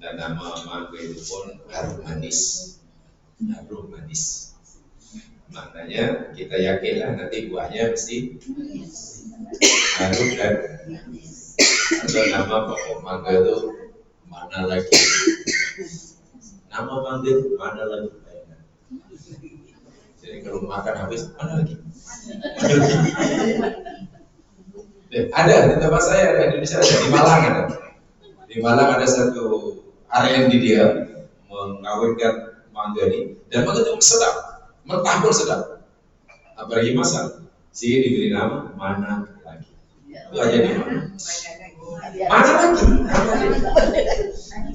dan nama mangga itu pun harum manis. Maknanya kita yakinlah nanti buahnya mesti harum dan atau nama pokok mangga itu mana lagi? Nama mangga itu mana lagi? Jadi kalau makan habis mana lagi? Ada di tempat saya, ada di Indonesia, ada di Malang ada. Di Malang ada satu area di dia mengawinkan mangga ini, dan mangga itu sedap, mentah pun sedap. Apalagi masak, sih diberi nama mana lagi. Itu aja di mana lagi.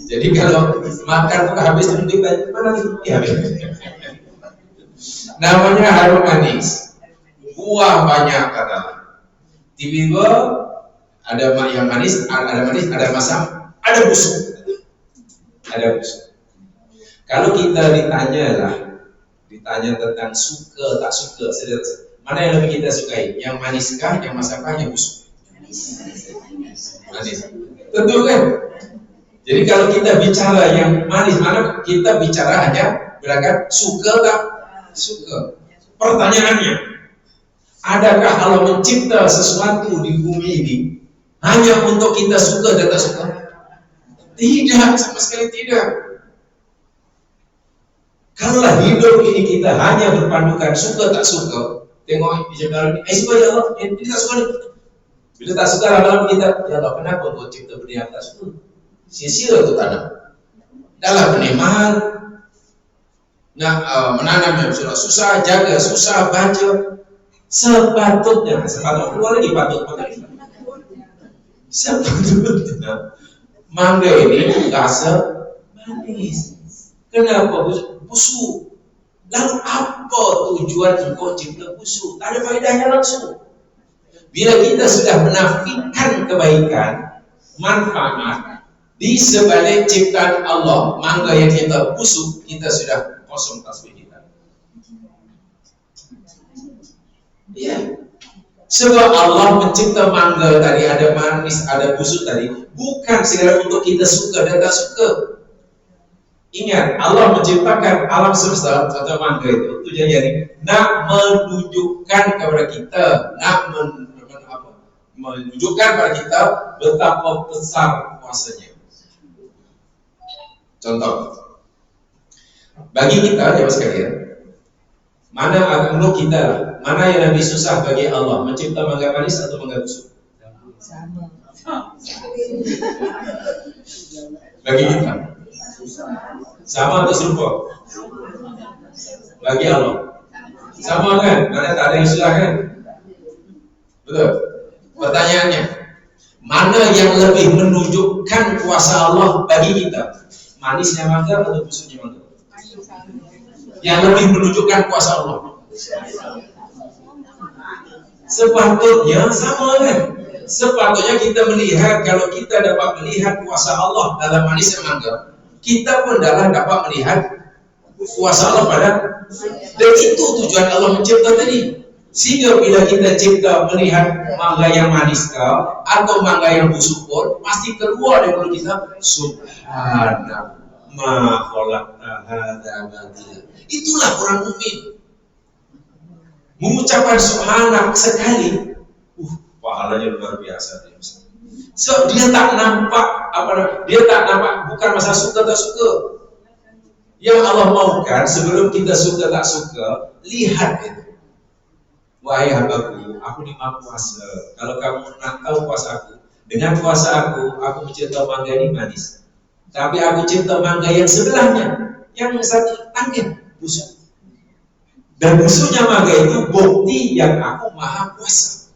Jadi kalau makan tuh habis mungkin mana lagi? Ya, namanya harum manis, buah banyak katakan. Tiba-tiba ada yang manis, ada masam, ada busuk. Kalau kita ditanya tentang suka tak suka, mana yang lebih kita sukai? Yang maniskah, yang masamkah, yang busuk? Manis. Tentu kan? Jadi kalau kita bicara yang manis, mana kita bicara hanya bilangkan suka tak suka. Pertanyaannya, adakah Allah mencipta sesuatu di bumi ini hanya untuk kita suka dan tak suka? Tidak, sama sekali tidak. Kalau hidup ini kita hanya berpandukan suka tak suka, tengok di jemaah ini, suka ya Allah, ini tak suka nih. Bila tak suka lama-lama kita, ya Allah kenapa kau cipta benda yang tak suka? Sia-sia untuk tanam. Dalam benih mahal, menanam yang susah, jaga susah, baca. Sepatutnya keluar lagi sepatutnya mangga ini rasa manis. Kenapa busuk? Lalu apa tujuan engkau cipta busuk? Tak ada faedahnya langsung. Bila kita sudah menafikan kebaikan, manfaat di sebalik ciptaan Allah, mangga yang kita busuk, kita sudah kosong tasbih kita. Ya, sebab Allah mencipta mangga tadi, ada manis, ada busuk tadi, bukan segala untuk kita suka dan tak suka. Ingat, Allah menciptakan alam semesta atau mangga itu tujuannya nak menunjukkan kepada kita, menunjukkan kepada kita betapa besar kuasanya. Contoh, bagi kita jemaah sekalian, mana menurut kita, mana yang lebih susah bagi Allah, mencipta mangga manis atau mangga busuk? Sama. Bagi kita, sama atau serupa? Bagi Allah, sama kan? Mana tak ada yang susah kan? Betul. Pertanyaannya, Mana yang lebih menunjukkan kuasa Allah bagi kita? Manisnya mangga atau busuknya mangga? Yang lebih menunjukkan kuasa Allah. Sepatutnya sama kan? Sepatutnya kita melihat, kalau kita dapat melihat kuasa Allah dalam manisnya mangga, kita pun dapat melihat kuasa Allah pada. Dan itu tujuan Allah mencipta tadi. Sehingga bila kita cipta melihat mangga yang manis atau mangga yang busuk pun pasti keluar dari mulut kita, subhanallah ma khalaqta hadza batila. Itulah orang mukmin. Mengucapkan subhanak sekali, pahalanya luar biasa. So dia tak nampak dia tak nampak bukan masalah suka tak suka. Yang Allah maukan sebelum kita suka tak suka, lihat itu. Wahai hambaku, aku di Maha Kuasa. Kalau kamu nak tahu kuasaku, dengan kuasa aku mencipta mangga ini manis. Tapi aku cipta mangga yang sebelahnya, yang satu angin busuk. Dan busuknya mangga itu bukti yang aku Maha Kuasa.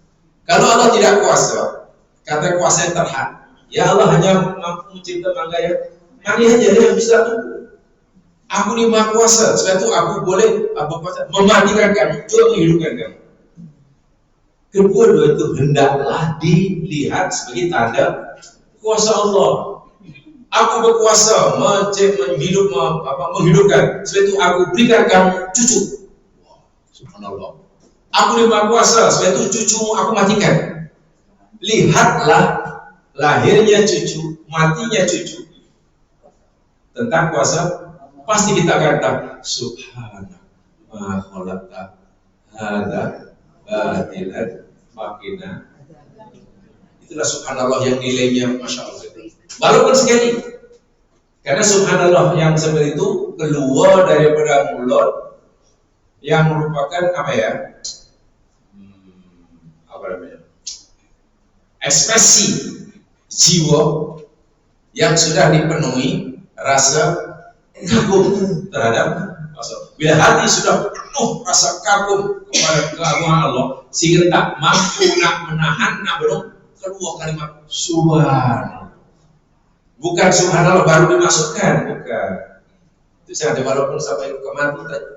Kalau Allah tidak kuasa, kata kuasa yang terhad, ya Allah hanya mampu mencipta mangga yang manis aja yang bisa tumbuh. Aku di Maha Kuasa, sebab itu aku boleh mematikan kamu, juga menghidupkan kamu. Kedua-dua itu hendaklah dilihat sebagai tanda kuasa Allah. Aku berkuasa menghidupkan. Sebab itu aku berikan kamu cucu. Subhanallah. Aku di Maha Kuasa. Sebab itu cucumu aku matikan. Lihatlah lahirnya cucu, matinya cucu. Tentang kuasa, pasti kita kata subhanallah ma khalaqta hadza batilan makina. Itulah subhanallah yang nilainya masya Allah. Walaupun sekali, karena subhanallah yang seperti itu keluar daripada mulut yang merupakan ekspresi jiwa yang sudah dipenuhi rasa kagum terhadap Allah. Bila hati sudah penuh rasa kagum kepada keagungan Allah, sehingga tak mampu nak menahan, belum keluar kalimat subhanallah. Bukan subhanallah baru dimasukkan, bukan. Itu saja walaupun sampai ke mati tadi.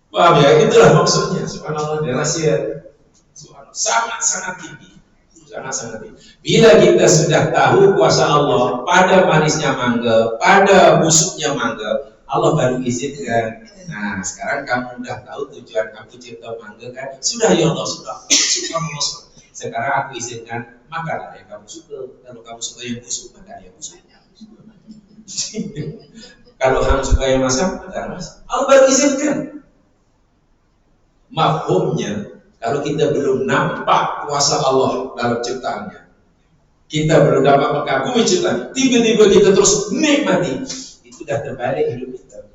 Paham ya? Itulah maksudnya subhanallah, rahasia subhanallah sangat-sangat tinggi. Sangat-sangat tinggi. Bila kita sudah tahu kuasa Allah pada manisnya mangga, pada busuknya mangga, Allah baru izinkan. Nah, sekarang kamu udah tahu tujuan aku cipta mangga kan? Sudah ya Allah, sudah. Sekarang aku izinkan makanlah yang kamu suka. Kalau kamu suka yang busuk, makan yang busuk. Kalau kamu suka yang masak, makan masak. Allah baru izinkan. Mafhumnya, kalau kita belum nampak kuasa Allah dalam ciptaannya, kita belum dapat mengagumi ciptaan, tiba-tiba kita terus menikmati, itu dah terbalik hidup kita.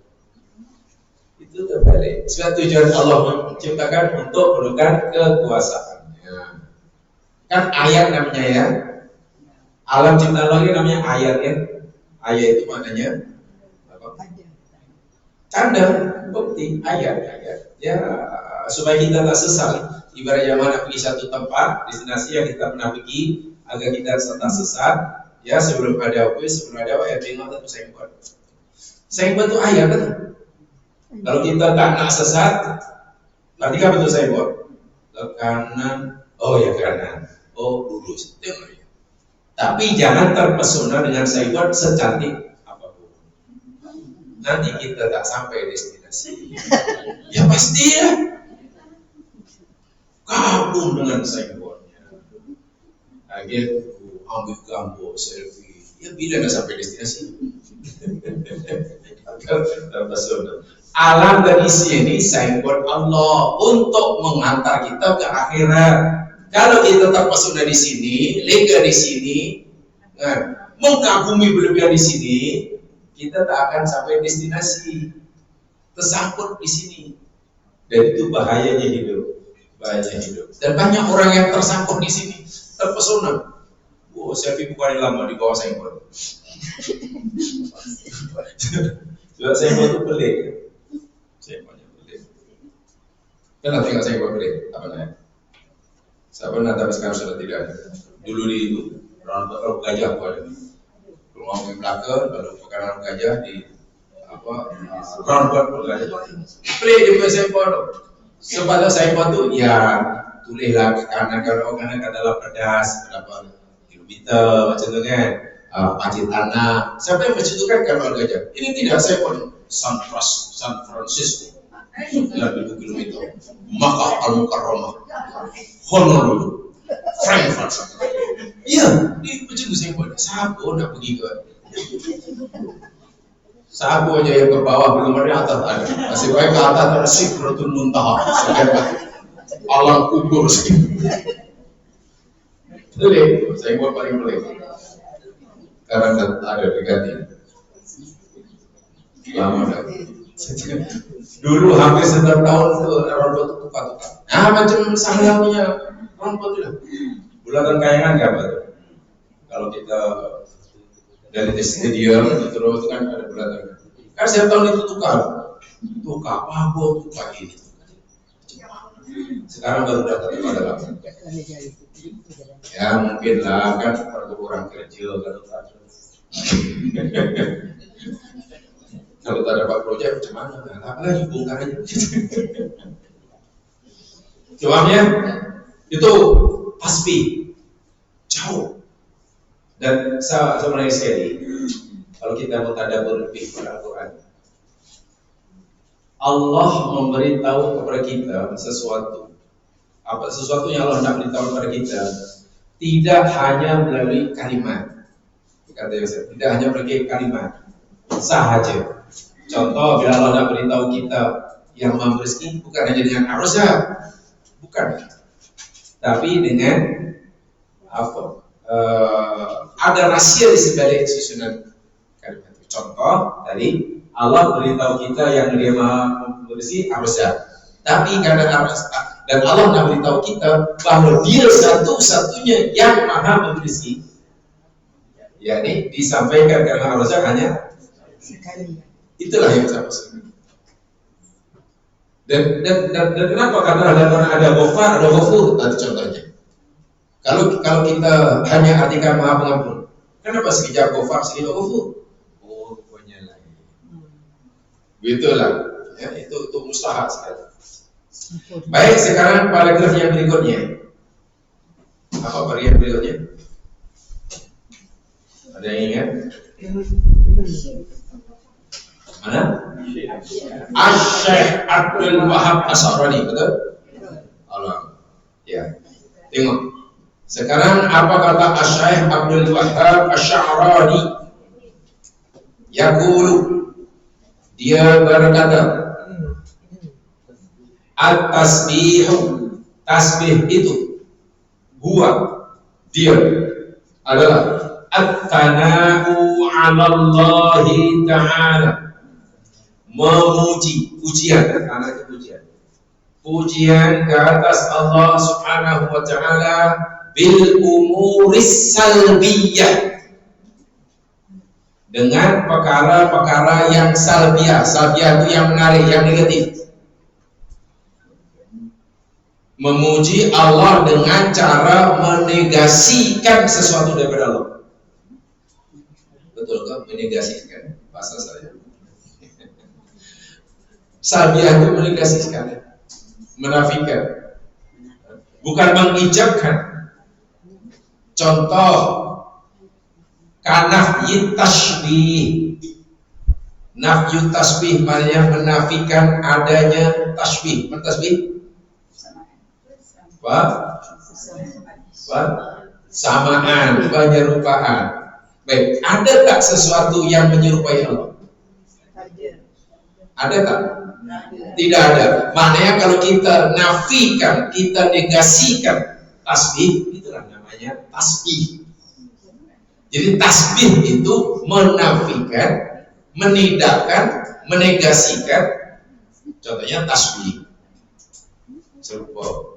Itu terbalik. Sebab tujuan Allah menciptakan untuk menunjukkan kekuasaannya. Kan ayat namanya ya. Alam ciptaan Allah namanya ayat ya. Ayat itu maknanya apa? Tanda, bukti, ayat. Ya, supaya kita tak sesat. Ibaratnya mana pergi satu tempat destinasi yang kita pernah pergi, agar kita tak sesat. Ya, sebelum ada ayat tengok tu signboard tu ayat kan? Kalau kita tak nak sesat, berarti kan betul signboard ke kanan, oh ya kanan, oh lurus, tengok ya. Tapi jangan terpesona dengan signboard secantik apapun. Nanti kita tak sampai destinasi. Ya pasti ya. Kagum dengan signboardnya. Akhirnya ambil gambar selfie. Ya bila dah sampai destinasi. Terpesona. Alam dan isi ini signboard Allah untuk menghantar kita ke akhirat. Kalau kita terpesona di sini, lega di sini, mengagumi berlebihan di sini, kita tak akan sampai destinasi. Tersangkut di sini. Dan itu bahayanya hidup. Dan banyak orang yang tersangkut di sini, terpesona. Oh, selfie bukan lama di bawah signboard. Sebab signboard itu pelik. Signboardnya pelik. Kenapa tengok signboard pelik? Apa namanya? Saya pernah, tapi sekarang sudah tidak ada. Dulu di itu Round Gajah tuh ada. Rumah di belakang, lalu pekanan gajah di Round Gajah. Play di Saipan. Sebab Saipan tuh ya tulislah kanan adalah pedas berapa kilometer macam tu kan. Pacit tanah. Siapa yang macam itu kan kalau gajah. Ini tidak Saipan. San Francisco. 1000 kilometer. Makkah Al-Mukarramah. Honolulu. Frankfurt. Iya, ini macam tu Saipan. Siapa nak pergi ke? Siapa aja yang ke bawah belum ada atas ada. Masih baik ke atas ada Sidratul Muntaha. Alam kubur sih. Betul, saya buat paling pelik. Karena ada diganti. Lama dah. Dulu hampir setiap tahun itu orang tua tukar-tukar. Nah macam saya punya orang tua tu lah. Bulatan kayangan kan betul. Kalau kita dari stadium terus itu kan ada bulatan. Kan setiap tahun itu tukar apa tukar ini. Sekarang baru dapat pada lama. Ya mungkin lah kan kurang kerja kalau tak dapat proyek macam mana? Apa lagi bongkar aja. Jawabnya itu tasbih jauh dan sebenarnya sekali kalau kita mau tadabbur lebih pada Al-Quran, Allah memberitahu kepada kita sesuatu yang Allah nak beritahu kepada kita tidak hanya melalui kalimat. Kata Yosef, tidak hanya melalui kalimat sahaja. Contoh bila Allah nak beritahu kita yang memberi bukan hanya dengan arusah, bukan, tapi dengan ada rahsia di sebalik susunan kalimat. Contoh tadi Allah beritahu kita yang dia maha membersih arusah, tapi kadang dan Allah nak beritahu kita bahawa dia satu-satunya yang maha membersih. yakni disampaikan karena arusah hanya sekali. Itulah yang saya maksud. Dan kenapa kata ada ghafar, ada ghafur tadi contohnya. Kalau kita hanya artikan maha pengampun, kenapa sekejap ghafar, sekejap ghafur? Oh, rupanya lain. Begitulah. Ya, itu mustahil sekali. Baik, sekarang paragraf yang berikutnya. Apa paragraf berikutnya? Ada yang ingat? Mana? Asy-Syaikh Abdul Wahab Asy'ari, betul? Allah. Ya. Tengok. Sekarang apa kata Asy-Syaikh Abdul Wahab Asy'ari? Yaqulu, dia berkata, at-tasbihu, tasbih itu, huwa, dia adalah at-tana'u 'ala Allah Ta'ala, memuji, pujian, karena itu pujian ke atas Allah Subhanahu wa Ta'ala bil umuris salbiyah, dengan perkara-perkara yang salbiyah. Salbiyah itu yang menarik, yang negatif. Memuji Allah dengan cara menegasikan sesuatu daripada Allah. Betul kan? Menegasikan bahasa saya. Salbiyah itu menegasikan, menafikan, bukan mengijabkan. Contoh kanafyi tasbih. Nafyu tasbih maknanya menafikan adanya tasbih. Mentasbih samaan, penyerupaan. Baik, ada tak sesuatu yang menyerupai Allah? Ada tak? Tidak ada. Maknanya kalau kita nafikan, kita negasikan tasbih, itulah namanya tasbih. Jadi tasbih itu menafikan, menidakkan, menegasikan. Contohnya tasbih. Serupa.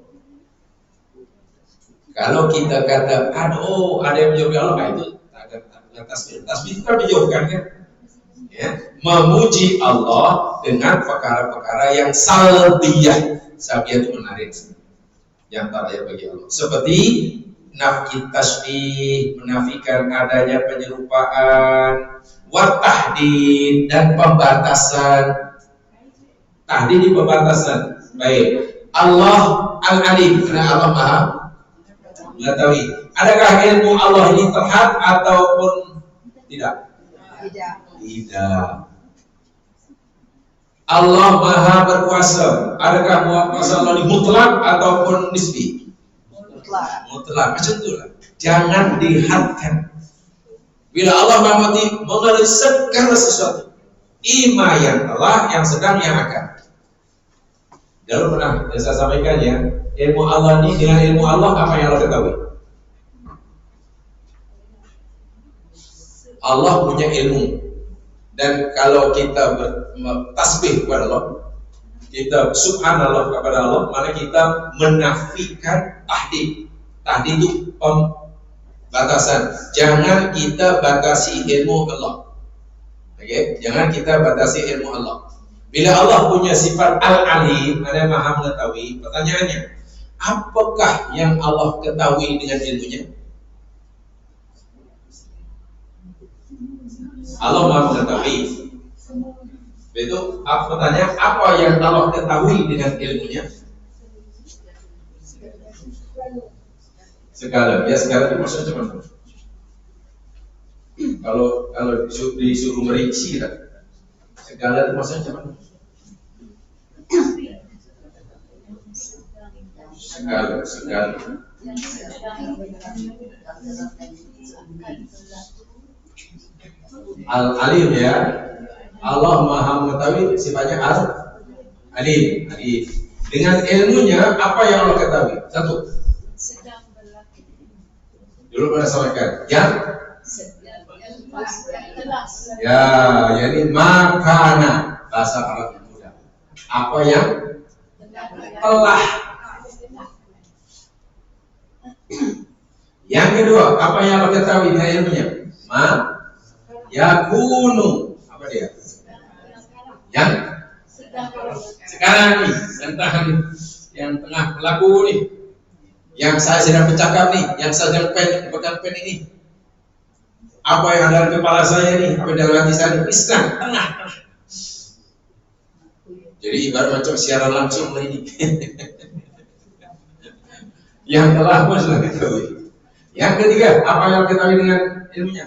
Kalau kita kata, aduh, ada yang menjauhkan Allah, itu ada tasbih. Tasbih itu kan menjauhkan kan? Ya, memuji Allah dengan perkara-perkara yang salbiyah. Salbiyah itu menarik. yang tak layak bagi Allah. Seperti nafi tasbih, menafikan adanya penyerupaan, wa tahdid dan pembatasan. Tahdid di pembatasan. Baik. Allah Al-Alim, karena Allah Maha mengetahui. Adakah ilmu Allah ini terhad ataupun tidak? Tidak. Allah Maha berkuasa. Adakah kuasa Allah ini mutlak ataupun nisbi? Mutlak. Macam itulah. Jangan dihadkan. Bila Allah mengenai segala sesuatu, ima yang telah, yang sedang, yang akan. Dulu pernah saya sampaikan ya, ilmu Allah ini dengan ilmu Allah apa yang Allah ketahui? Allah punya ilmu, dan kalau kita bertasbih kepada Allah, kita subhanallah kepada Allah, maka kita menafikan tahdid. Tahdid itu pembatasan. Jangan kita batasi ilmu Allah. Oke, jangan kita batasi ilmu Allah. Bila Allah punya sifat Al-Alim, ada Maha mengetahui, pertanyaannya, apakah yang Allah ketahui dengan ilmunya? Allah Maha mengetahui. Itu pertanyaan, apa yang Allah ketahui dengan ilmunya? Segala. Ya, segala itu maksudnya macam mana? Kalau disuruh merinci lah. Segala itu maksudnya macam mana? Segala. Al-Alim ya. Allah Maha mengetahui, sifatnya Al-Alim. Dengan ilmunya apa yang Allah ketahui? Satu. Dulu pernah sampaikan. Yang ya, jadi makana, bahasa Arab mudah. Apa yang telah. Yang kedua, apa yang Allah ketahui dengan ilmunya? Yakunu. Apa dia? Yang sekarang nih, yang tengah berlaku nih, yang saya sedang bercakap nih, yang saya sedang pegang pen ini. Apa yang ada di kepala saya nih, apa yang dalam hati saya nih, tengah. Jadi ibarat macam siaran langsung lah ini. Yang telah pun sudah ketahui. Yang ketiga, apa yang ketahui dengan ilmunya?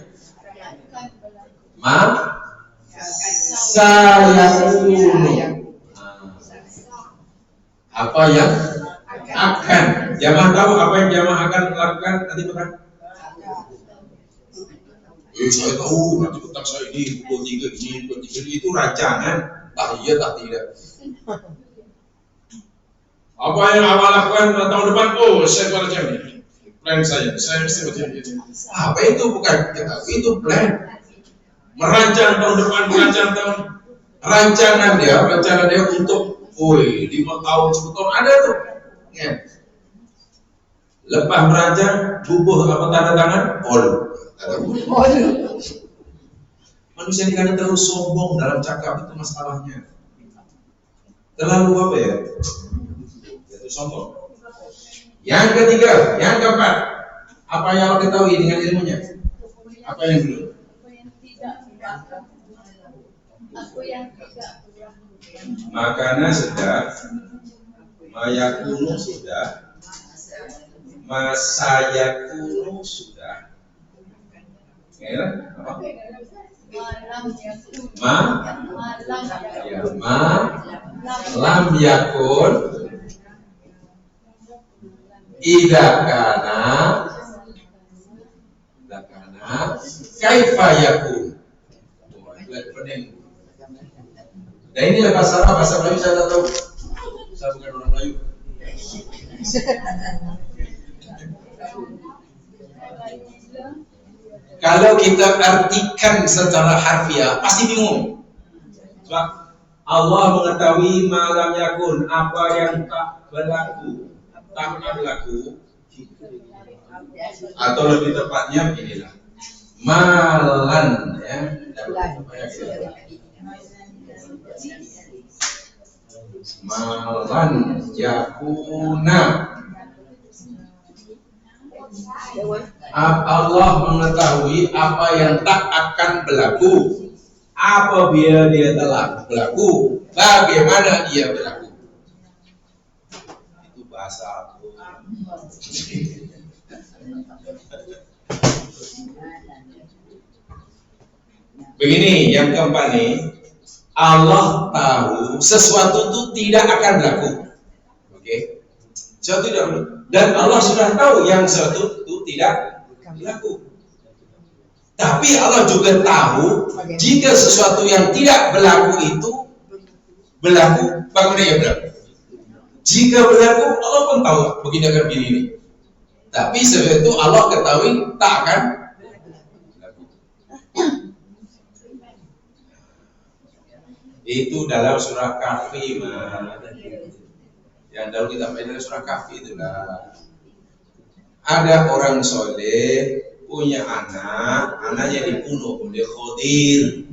Sayakunu. Apa yang akan? Jamaah tahu apa yang jamaah akan melakukan nanti petang? Saya tahu nanti petang saya ini pukul 3 ini, pukul 3 itu rancangan. Tak iya tak tidak. Apa yang awal lakukan tahun depan? Oh, saya buat macam ini. Plan saya mesti macam ini. Apa itu bukan ketahui, itu plan. Merancang tahun depan, rancangan dia untuk 5 tahun, 10 tahun ada tuh. Ya. Lepas merancang, bubuh apa tanda tangan? All. Manusia ini kadang terlalu sombong dalam cakap, itu masalahnya. Terlalu apa ya? Itu sombong. Yang ketiga, yang keempat, apa yang Allah ketahui dengan ilmunya? Apa yang belum? Makana sudah, mayakunu sudah, masayakunu sudah. Ya, apa? Lam yakun idza kana kaifa yakun. Dan inilah bahasa Arab, bahasa Melayu saya tak tahu. Saya bukan orang Melayu. Kalau kita artikan secara harfiah, pasti bingung. Sebab Allah mengetahui malam yakun, apa yang tak berlaku, tak pernah berlaku. Atau lebih tepatnya beginilah. Malan ya. Malan yakuna Allah mengetahui apa yang tak akan berlaku apabila dia telah berlaku. Bagaimana dia berlaku? Itu bahasa aku. Begini, yang keempat nih, Allah tahu sesuatu itu tidak akan berlaku. Oke, sesuatu tidak berlaku. Dan Allah sudah tahu yang sesuatu itu tidak berlaku. Tapi Allah juga tahu jika sesuatu yang tidak berlaku itu berlaku, bagaimana ia berlaku? Jika berlaku, Allah pun tahu begini akan begini ini. Tapi sesuatu itu Allah ketahui tak akan berlaku. Itu dalam surah Kahfi, yang dahulu kita baca dalam surah Kahfi itulah. Ada orang soleh punya anak, anaknya dibunuh oleh Khadir.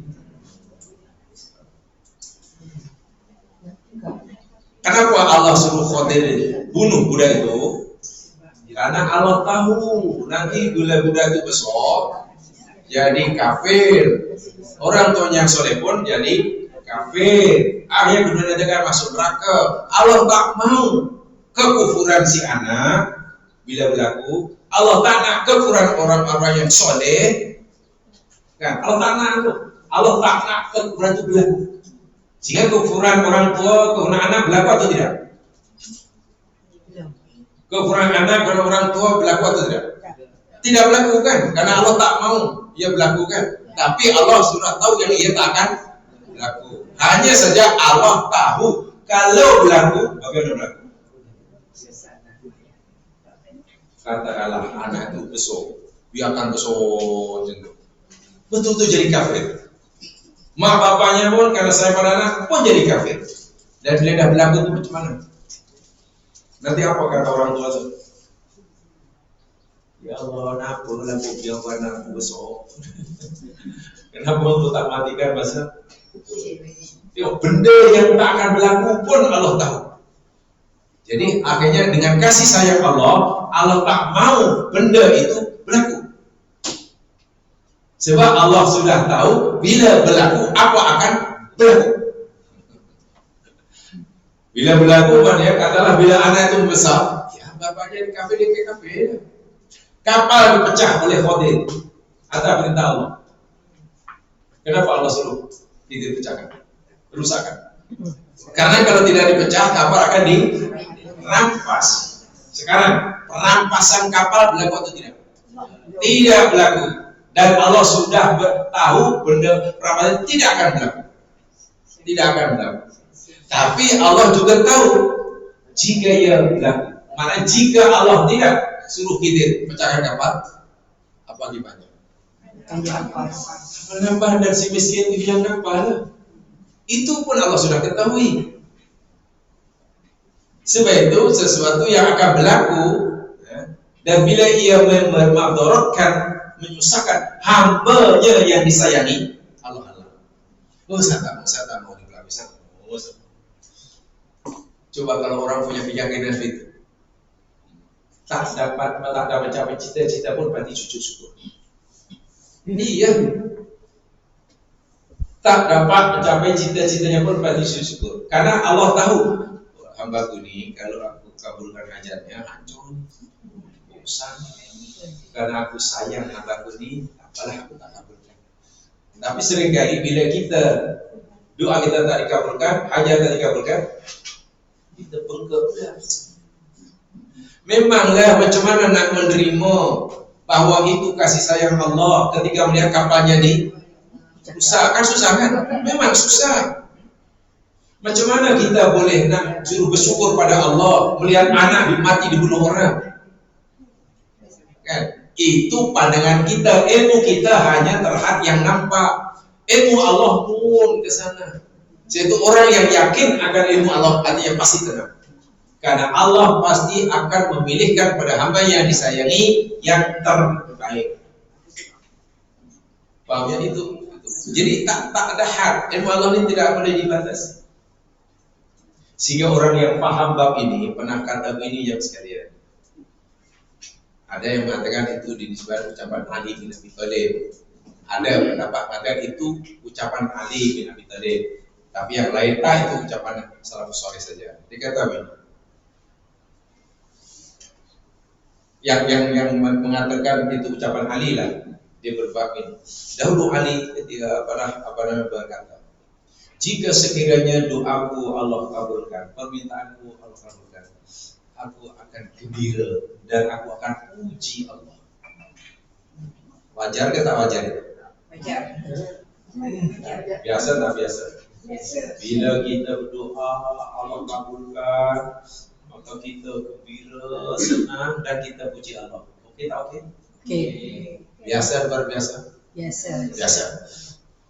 Kenapa Allah suruh Khadir bunuh budak itu? Karena Allah tahu nanti bila budak itu besar jadi kafir, orang tuanya yang soleh pun jadi kafir, akhirnya kemudian dia akan masuk neraka. Allah tak mau kekufuran si anak bila berlaku. Allah tak nak kekufuran orang-orang yang soleh, kan? Allah tak nak kekufuran itu berlaku. Sehingga kekufuran orang tua, kekufuran anak berlaku atau tidak? Kekufuran anak kepada orang tua berlaku atau tidak? Tidak berlaku, kan? Karena Allah tak mau ia berlaku, kan? Tapi Allah sudah tahu yang ia tak akan berlaku. Hanya saja Allah tahu kalau berlaku, bagaimana berlaku? Katakanlah anak itu besar, dia akan besar jenggot, betul-betul jadi kafir. Mak bapaknya pun karena saya pada anak pun jadi kafir. Dan bila dah berlaku itu macam mana? Nanti apa kata orang tua itu? Ya Allah, kenapa laku dia anak besar? Kenapa untuk tak matikan masa? Benda yang tak akan berlaku pun Allah tahu. Jadi akhirnya dengan kasih sayang Allah, Allah tak mau benda itu berlaku. Sebab Allah sudah tahu bila berlaku apa akan berlaku. Bila berlaku kan ya, katalah bila anak itu besar, ya bapaknya di kafe dia ke kafe. Kapal dipecah oleh Khadir atas perintah Allah. Kenapa Allah suruh dipecahkan? Rusakkan. Karena kalau tidak dipecah, kapal akan dirampas. Sekarang perampasan kapal berlaku atau tidak? Tidak berlaku. Dan Allah sudah tahu benda perampasan tidak akan berlaku. Tidak akan berlaku. Tapi Allah juga tahu jika ia berlaku. Mana jika Allah tidak suruh Khidir pecahkan kapal, apa akibatnya? Menambah dan si miskin yang kapal. Itu pun Allah sudah ketahui. Sebab itu sesuatu yang akan berlaku, ya, dan bila ia memudaratkan, menyusahkan hamba-Nya yang disayangi, Allah. Saya tak mau diperlakukan. Coba kalau orang punya keyakinan itu, tak dapat mencapai cita-cita pun berarti sujud syukur. Iya. Tak dapat mencapai cita-citanya pun berarti sujud syukur. Karena Allah tahu hambaku ini kalau aku kabulkan hajatnya hancur, bosan. Karena aku sayang hambaku ini, apalah aku tak kabulkan. Tapi seringkali bila kita doa kita tak dikabulkan, hajat tak dikabulkan, kita bengkak. Memanglah macam mana nak menerima bahwa itu kasih sayang Allah ketika melihat kapalnya rusak, kan susah kan? Memang susah. Macam mana kita boleh nak suruh bersyukur pada Allah melihat anak mati dibunuh orang? Kan? Itu pandangan kita, ilmu kita hanya terhad yang nampak. Ilmu Allah pun ke sana. Yaitu orang yang yakin akan ilmu Allah artinya pasti tenang. Karena Allah pasti akan memilihkan pada hamba yang disayangi yang terbaik. Pahamnya itu. Jadi tak ada had. Ilmu Allah ini tidak boleh dibatasi. Sehingga orang yang paham bab ini pernah kata begini yang sekalian. Ada yang mengatakan itu dinisbahkan ucapan Ali bin Abi Thalib. Ada yang pendapat mengatakan itu ucapan Ali bin Abi Thalib. Tapi yang lain tak, itu ucapan salafus saleh saja. Dikata begini. Yang mengatakan itu ucapan Ali lah, dia berbab ini. Dahulu Ali ketika berkata, jika sekiranya doaku Allah kabulkan, permintaanku Allah kabulkan, aku akan gembira dan aku akan puji Allah. Wajar ke tak wajar itu? Wajar. Biasa tak biasa? Bila kita berdoa Allah kabulkan, maka kita gembira, senang dan kita puji Allah. Okey tak okey? Okey. Biasa luar biasa? Biasa. Biasa.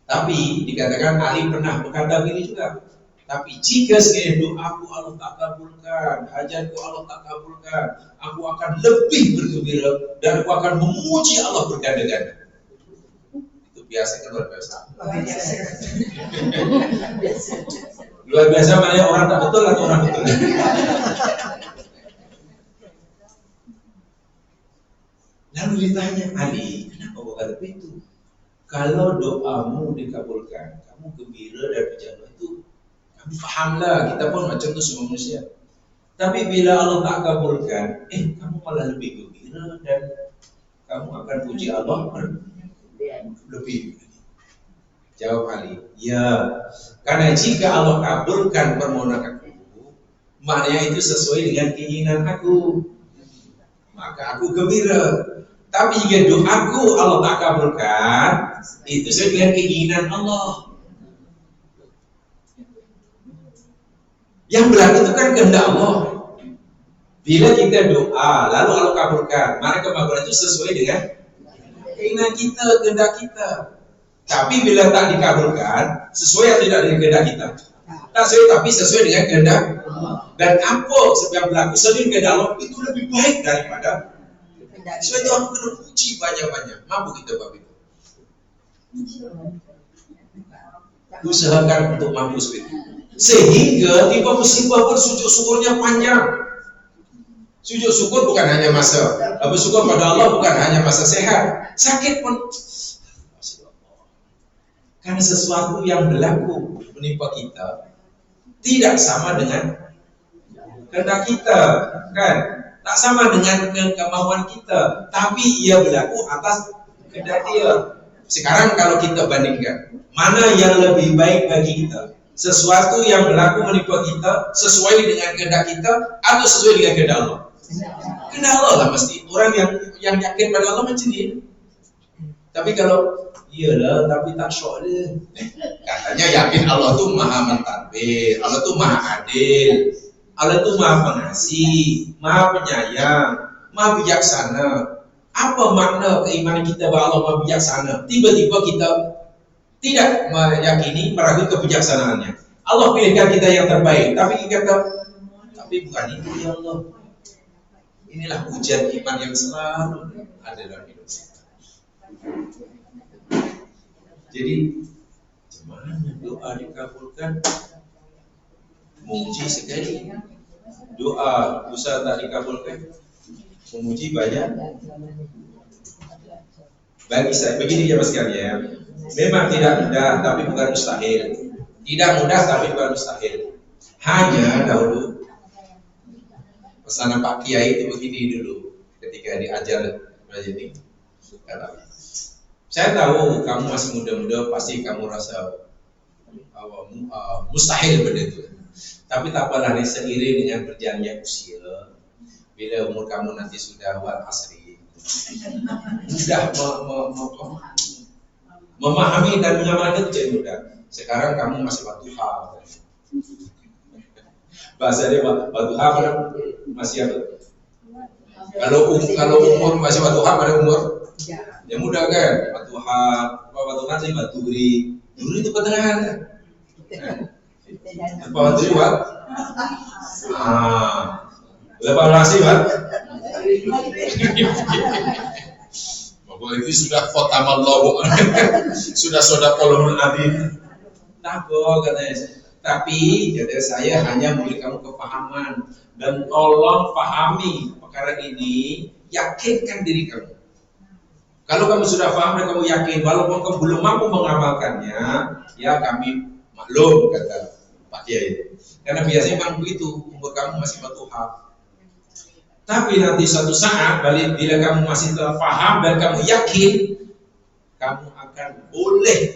Tapi dikatakan Ali pernah berkata begini juga. Tapi jika sekiranya doaku Allah tak kabulkan, hajatku Allah tak kabulkan, aku akan lebih bergembira dan aku akan memuji Allah berganda-ganda. Itu biasa kan luar biasa. Luar biasa maknanya orang tak betul atau orang betul? Lalu ditanya Ali, kenapa kau kata begitu? Kalau doamu dikabulkan, kamu gembira dan puji Allah, itu kami fahamlah, kita pun macam tu semua manusia. Tapi bila Allah tak kabulkan, kamu malah lebih gembira dan kamu akan puji Allah lebih. Jawab Ali, ya, karena jika Allah kabulkan permohonan aku, maknanya itu sesuai dengan keinginan aku, maka aku gembira. Tapi jika doaku Allah tak kabulkan, itu sesuai dengan keinginan Allah. Yang berlaku itu kan kehendak Allah. Bila kita doa, lalu Allah kabulkan, maka kemampuan itu sesuai dengan keinginan kita, kehendak kita. Tapi bila tak dikabulkan, sesuai atau tidak dengan kehendak kita? Tak sesuai, tapi sesuai dengan kehendak. Dan apa sebab yang berlaku sesuai dengan kehendak Allah itu lebih baik daripada. Sebab itu aku kena puji banyak-banyak. Mampu kita buat itu. Usahakan untuk mampu seperti itu. Sehingga tiba musibah pun sujud syukurnya panjang. Sujud syukur bukan hanya masa bersyukur pada Allah, bukan hanya masa sehat. Sakit pun. Karena sesuatu yang berlaku menimpa kita tidak sama dengan kehendak kita, kan? Tak sama dengan kemauan kita, tapi ia berlaku atas kehendak dia. Sekarang kalau kita bandingkan, mana yang lebih baik bagi kita? Sesuatu yang berlaku menimpa kita sesuai dengan kehendak kita atau sesuai dengan kehendak Allah? Kehendak Allah lah mesti. Orang yang yakin pada Allah macam ni. Tapi kalau iyalah, tapi tak syok dia. Katanya yakin Allah tu maha mentadbir, Allah tu maha adil, Allah tu maha pengasih, maha penyayang, maha bijaksana. Apa makna keimanan kita bahwa Allah maha bijaksana? Tiba-tiba kita tidak meyakini, meragukan kebijaksanaannya. Allah pilihkan kita yang terbaik, tapi kita kata, tapi bukan itu ya Allah. Inilah ujian iman yang selalu ada dalam hidup kita. Jadi, gimana doa dikabulkan? Memuji sekali. Doa usaha tak dikabulkan, memuji banyak. Bagi saya, begini ya mas sekalian, memang tidak mudah tapi bukan mustahil. Tidak mudah tapi bukan mustahil. Hanya dahulu pesanan Pak Kiai itu begini dulu ketika diajar ini. Saya tahu kamu masih muda-muda, pasti kamu rasa mustahil benda itu. Tapi tak apalah, seiring dengan berjalannya usia, bila umur kamu nanti sudah wal asri, sudah memahami dan mengamalkan itu jadi mudah. Sekarang kamu masih batuha. Bahasa dia batuha pada masih apa? Kalau umur masih batuha pada umur ya mudah kan? Batuha sih baturi. Duri itu pertengahan kan? Apa baturi Pak? Lepas nasi Pak? Bahwa itu sudah khotamallahu sudah sodaqalul adzim. Takut katanya. Tapi kata saya hanya memberi kamu kepahaman dan tolong pahami perkara ini yakinkan diri kamu. Kalau kamu sudah paham dan kamu yakin, walaupun kamu belum mampu mengamalkannya, ya kami maklum, kata Pak Kiai. Karena biasanya memang begitu, umur kamu masih batu hal. Tapi nanti suatu saat, bila kamu masih telah paham dan kamu yakin, kamu akan boleh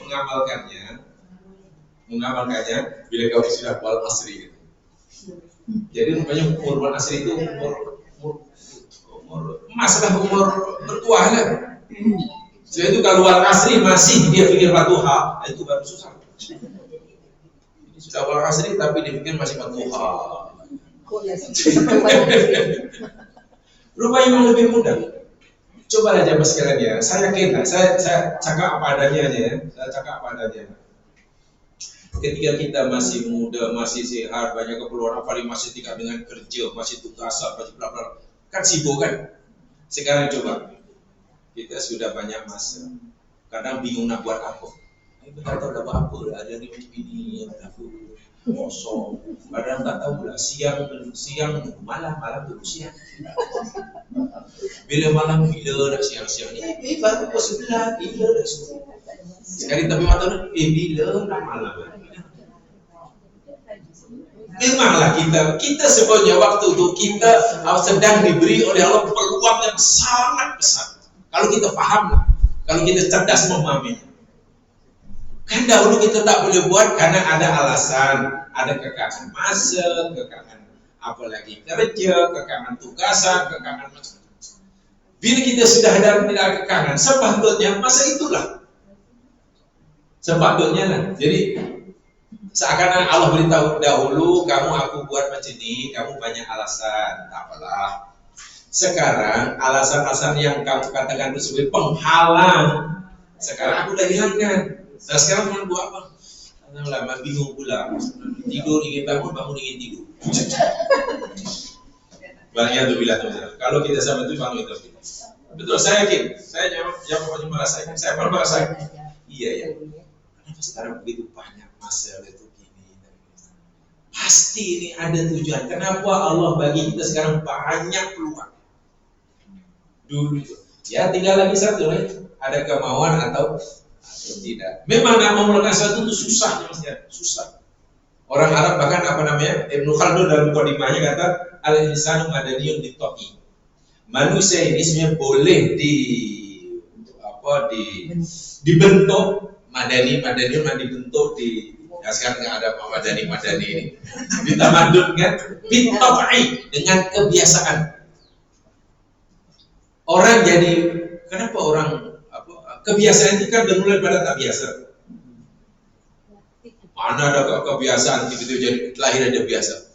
mengamalkannya bila kamu sudah wal asri. Jadi rupanya umur wal asri itu umur masalah umur bertua lah. Jadi itu kalau wal asri masih dia pikir batuha, itu baru susah. Ini sudah wal asri tapi dia pikir masih batuha. Rupanya memang lebih mudah. Coba aja mas sekalian ya. Saya yakin lah. Saya cakap apa adanya aja ya. Saya cakap apa adanya. Ketika kita masih muda, masih sehat, banyak keperluan, apalagi masih tingkat dengan kerja, masih tugasan, masih bla bla, kan sibuk kan. Sekarang coba, kita sudah banyak masa. Kadang bingung nak buat apa. Betul tak tahu apa. Ada di ini, ada aku kosong. Kadang tak tahu lah. Siang malam tu siang. Bila malam bila dah siang ni. Baru pukul 9 bila dah semua. Sekali tapi mata bila dah malam. Memanglah kita sebenarnya waktu itu kita sedang diberi oleh Allah peluang yang sangat besar. Kalau kita faham, kalau kita cerdas memahaminya. Kan dahulu kita tak boleh buat karena ada alasan, ada kekangan masa, kekangan apalagi kerja, kekangan tugasan, kekangan macam-macam. Bila kita sudah ada tidak kekangan, sepatutnya masa itulah. Sepatutnya lah. Jadi seakan-akan Allah beritahu dahulu kamu aku buat macam ini, kamu banyak alasan, tak apalah. Sekarang alasan-alasan yang kamu katakan itu sebagai penghalang, sekarang aku dah hilangkan. Nah sekarang mau buat apa? Lama bingung pula. Tidur ingin bangun ingin tidur. Banyak tu bila tu. Kalau kita sama itu bangun itu. Betul, saya yakin. Saya yang pokoknya merasakan. Saya pernah merasakan. Iya ya. Kenapa sekarang begitu banyak masalah itu gini? Pasti ini ada tujuan. Kenapa Allah bagi kita sekarang banyak peluang? Dulu itu. Ya tinggal lagi satu lah. Ada kemauan atau tidak. Memang nak memulakan sesuatu itu susah, susah. Orang Arab bahkan apa namanya? Ibnu Khaldun dalam mukadimahnya kata al-insanu madaniyun ditaqi. Manusia ini sebenarnya boleh dibentuk madaniun dibentuk ya sekarang ada madani ini ditamadunkan bitaqi dengan kebiasaan. Orang jadi kenapa orang kebiasaan itu kan bermula pada tak biasa. Mana ada kebiasaan tiba-tiba jadi lahir aja biasa.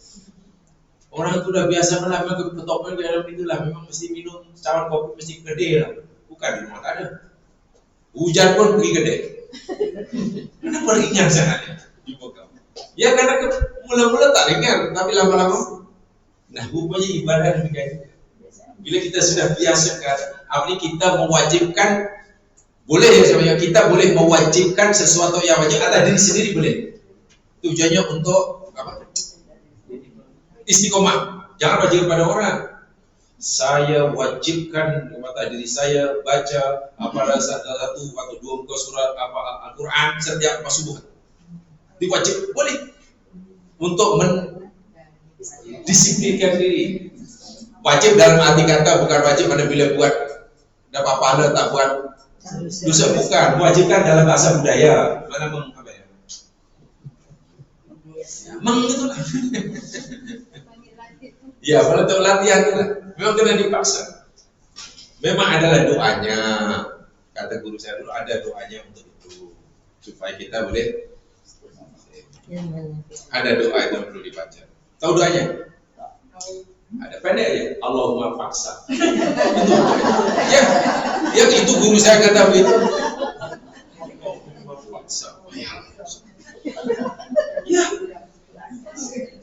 Orang itu udah biasa melama ke ketopel di dalam itulah memang mesti minum cawan kopi mesti gede lah. Bukan di rumah tak ada. Hujan pun pergi gede. Kenapa ringan sangat di muka? Ya karena mula-mula tak ringan, tapi lama-lama. Nah, rupanya ibadah demikian. Bila kita sudah biasakan, apalagi kita mewajibkan. Boleh ya sebenarnya kita boleh mewajibkan sesuatu yang wajib atas diri sendiri boleh. Tujuannya untuk apa? Istiqomah. Jangan wajib pada orang. Saya wajibkan kepada diri saya baca satu atau dua muka surat Al-Quran setiap subuh. Diwajib boleh untuk mendisiplinkan diri. Wajib dalam arti kata bukan wajib pada bila buat dapat pahala tak buat dosa, bukan. Wajibkan dalam bahasa budaya. Mana apa ya? Itulah. Ya, kalau untuk latihan itu lah. Memang kena dipaksa. Memang adalah doanya. Kata guru saya dulu ada doanya untuk itu. Supaya kita boleh ada doa itu perlu dibaca. Tahu doanya? Ada pendek ya, Allahumma paksa. Ya itu guru saya kata begitu. Allahumma paksa. Ya,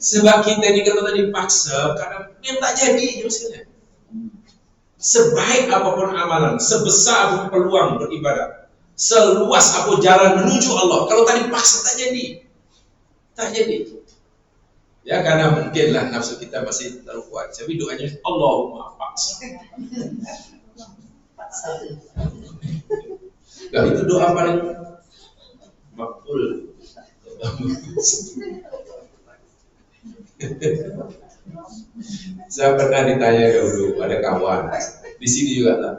sebab kita ini kalau tadi paksa, karena yang tak jadi maksudnya. Sebaik apapun amalan, sebesar apapun peluang beribadah, seluas apapun jalan menuju Allah, kalau tadi paksa tak jadi, tak jadi. Ya karena mungkinlah nafsu kita masih terlalu kuat. Tapi doanya Allahumma faks. Nah, itu doa paling makbul. Saya pernah ditanya dulu ada kawan di sini juga lah.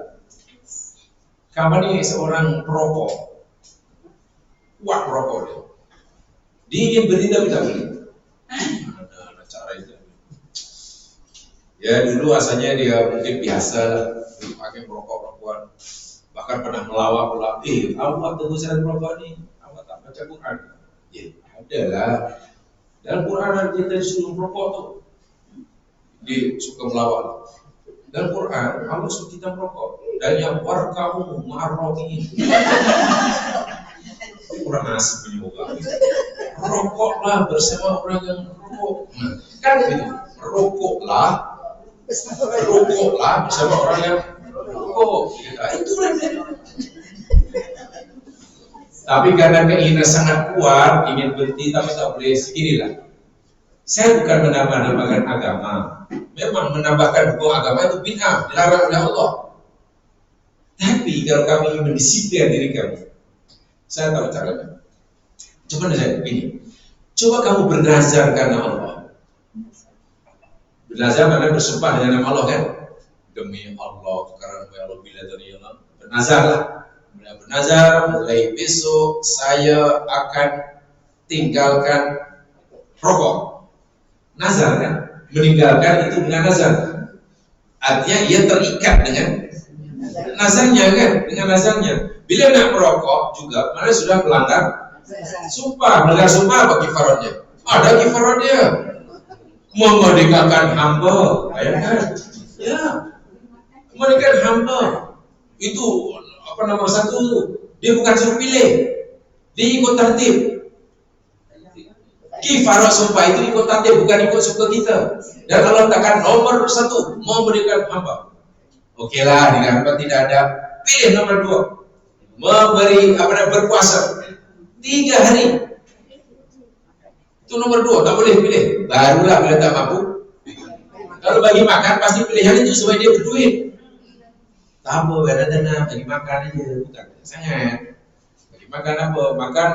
Kawan ini seorang perokok, kuat perokok dia. Dia ingin beli tapi tak beli. Ada cara itu. Ya dulu asalnya dia mungkin biasa lah, pakai perokok-perokokan. Bahkan pernah melawak, Allah tunggu saya merokok ini, Allah tak baca Quran. Ya ada lah. Dalam Quran kita disuruh merokok tuh. Dia suka melawak. Dalam Quran Allah suruh kita merokok. Dan yang warkamu ma'arrokin. Kurang asik juga. Rokoklah bersama orang yang merokok. Kan gitu. Rokoklah bersama orang yang merokok. Itu tapi karena keinginan sangat kuat, ingin berhenti tapi tak boleh seginilah. Saya bukan menambah-nambahkan agama. Memang menambahkan hukum agama itu bid'ah, dilarang oleh Allah. Tapi kalau kami ingin mendisiplin diri kami, saya tahu caranya. Coba saya begini. Coba kamu bernazar karena Allah. Bernazar karena bersumpah dengan nama Allah kan? Demi Allah, karena Allah bila dari Allah. Bernazarlah. Bernazar mulai besok saya akan tinggalkan rokok. Nazar kan? Meninggalkan itu dengan nazar. Artinya ia terikat dengan nazarnya kan? Dengan nazarnya. Bila nak merokok juga, mana sudah melanggar sumpah. Melanggar sumpah apa kifaratnya? Ada kifaratnya. Memerdekakan hamba, bayangkan. Ya, memerdekakan hamba. Itu apa nomor satu? Dia bukan suruh pilih, dia ikut tertib. Kifarat sumpah itu ikut tertib, bukan ikut suka kita. Dan Allah takkan nomor satu, memberikan hamba. Oke lah, dengan hamba tidak ada. Pilih nomor dua, memberi berpuasa 3 hari. Itu nomor 2, tak boleh pilih. Barulah bila tak mampu. Kalau bagi makan pasti pilihan itu supaya dia berduit. Tak apa, ada dana bagi makan aja, bukan sangat. Bagi makan apa? Makan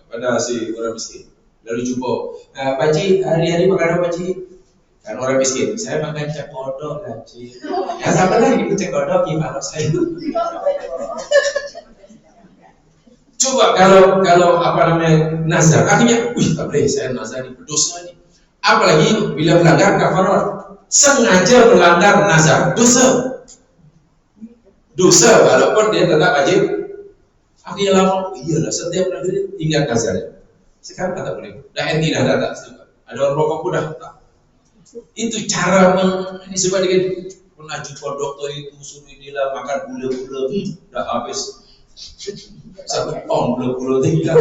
pada si orang miskin. Lalu jumpa, Pakcik, hari-hari makan apa Pakcik? Kan orang miskin, saya makan cak kodok lah Pakcik. Ya sama lah gitu cak kodok, gimana saya? Coba kalau apa namanya nazar, akhirnya, tak boleh saya nazar ini berdosa ini. Apalagi bila melanggar kafarat, sengaja melanggar nazar, dosa walaupun dia tetap wajib. Akhirnya lama, iyalah setiap negeri ingat nazarnya. Sekarang tak boleh, dah tidak ada tak. Ada orang rokok pun dah tak. Itu cara ini sebab dia pernah jumpa dokter itu suruh inilah makan gula-gula, dah habis 1 ton gula-gula tinggal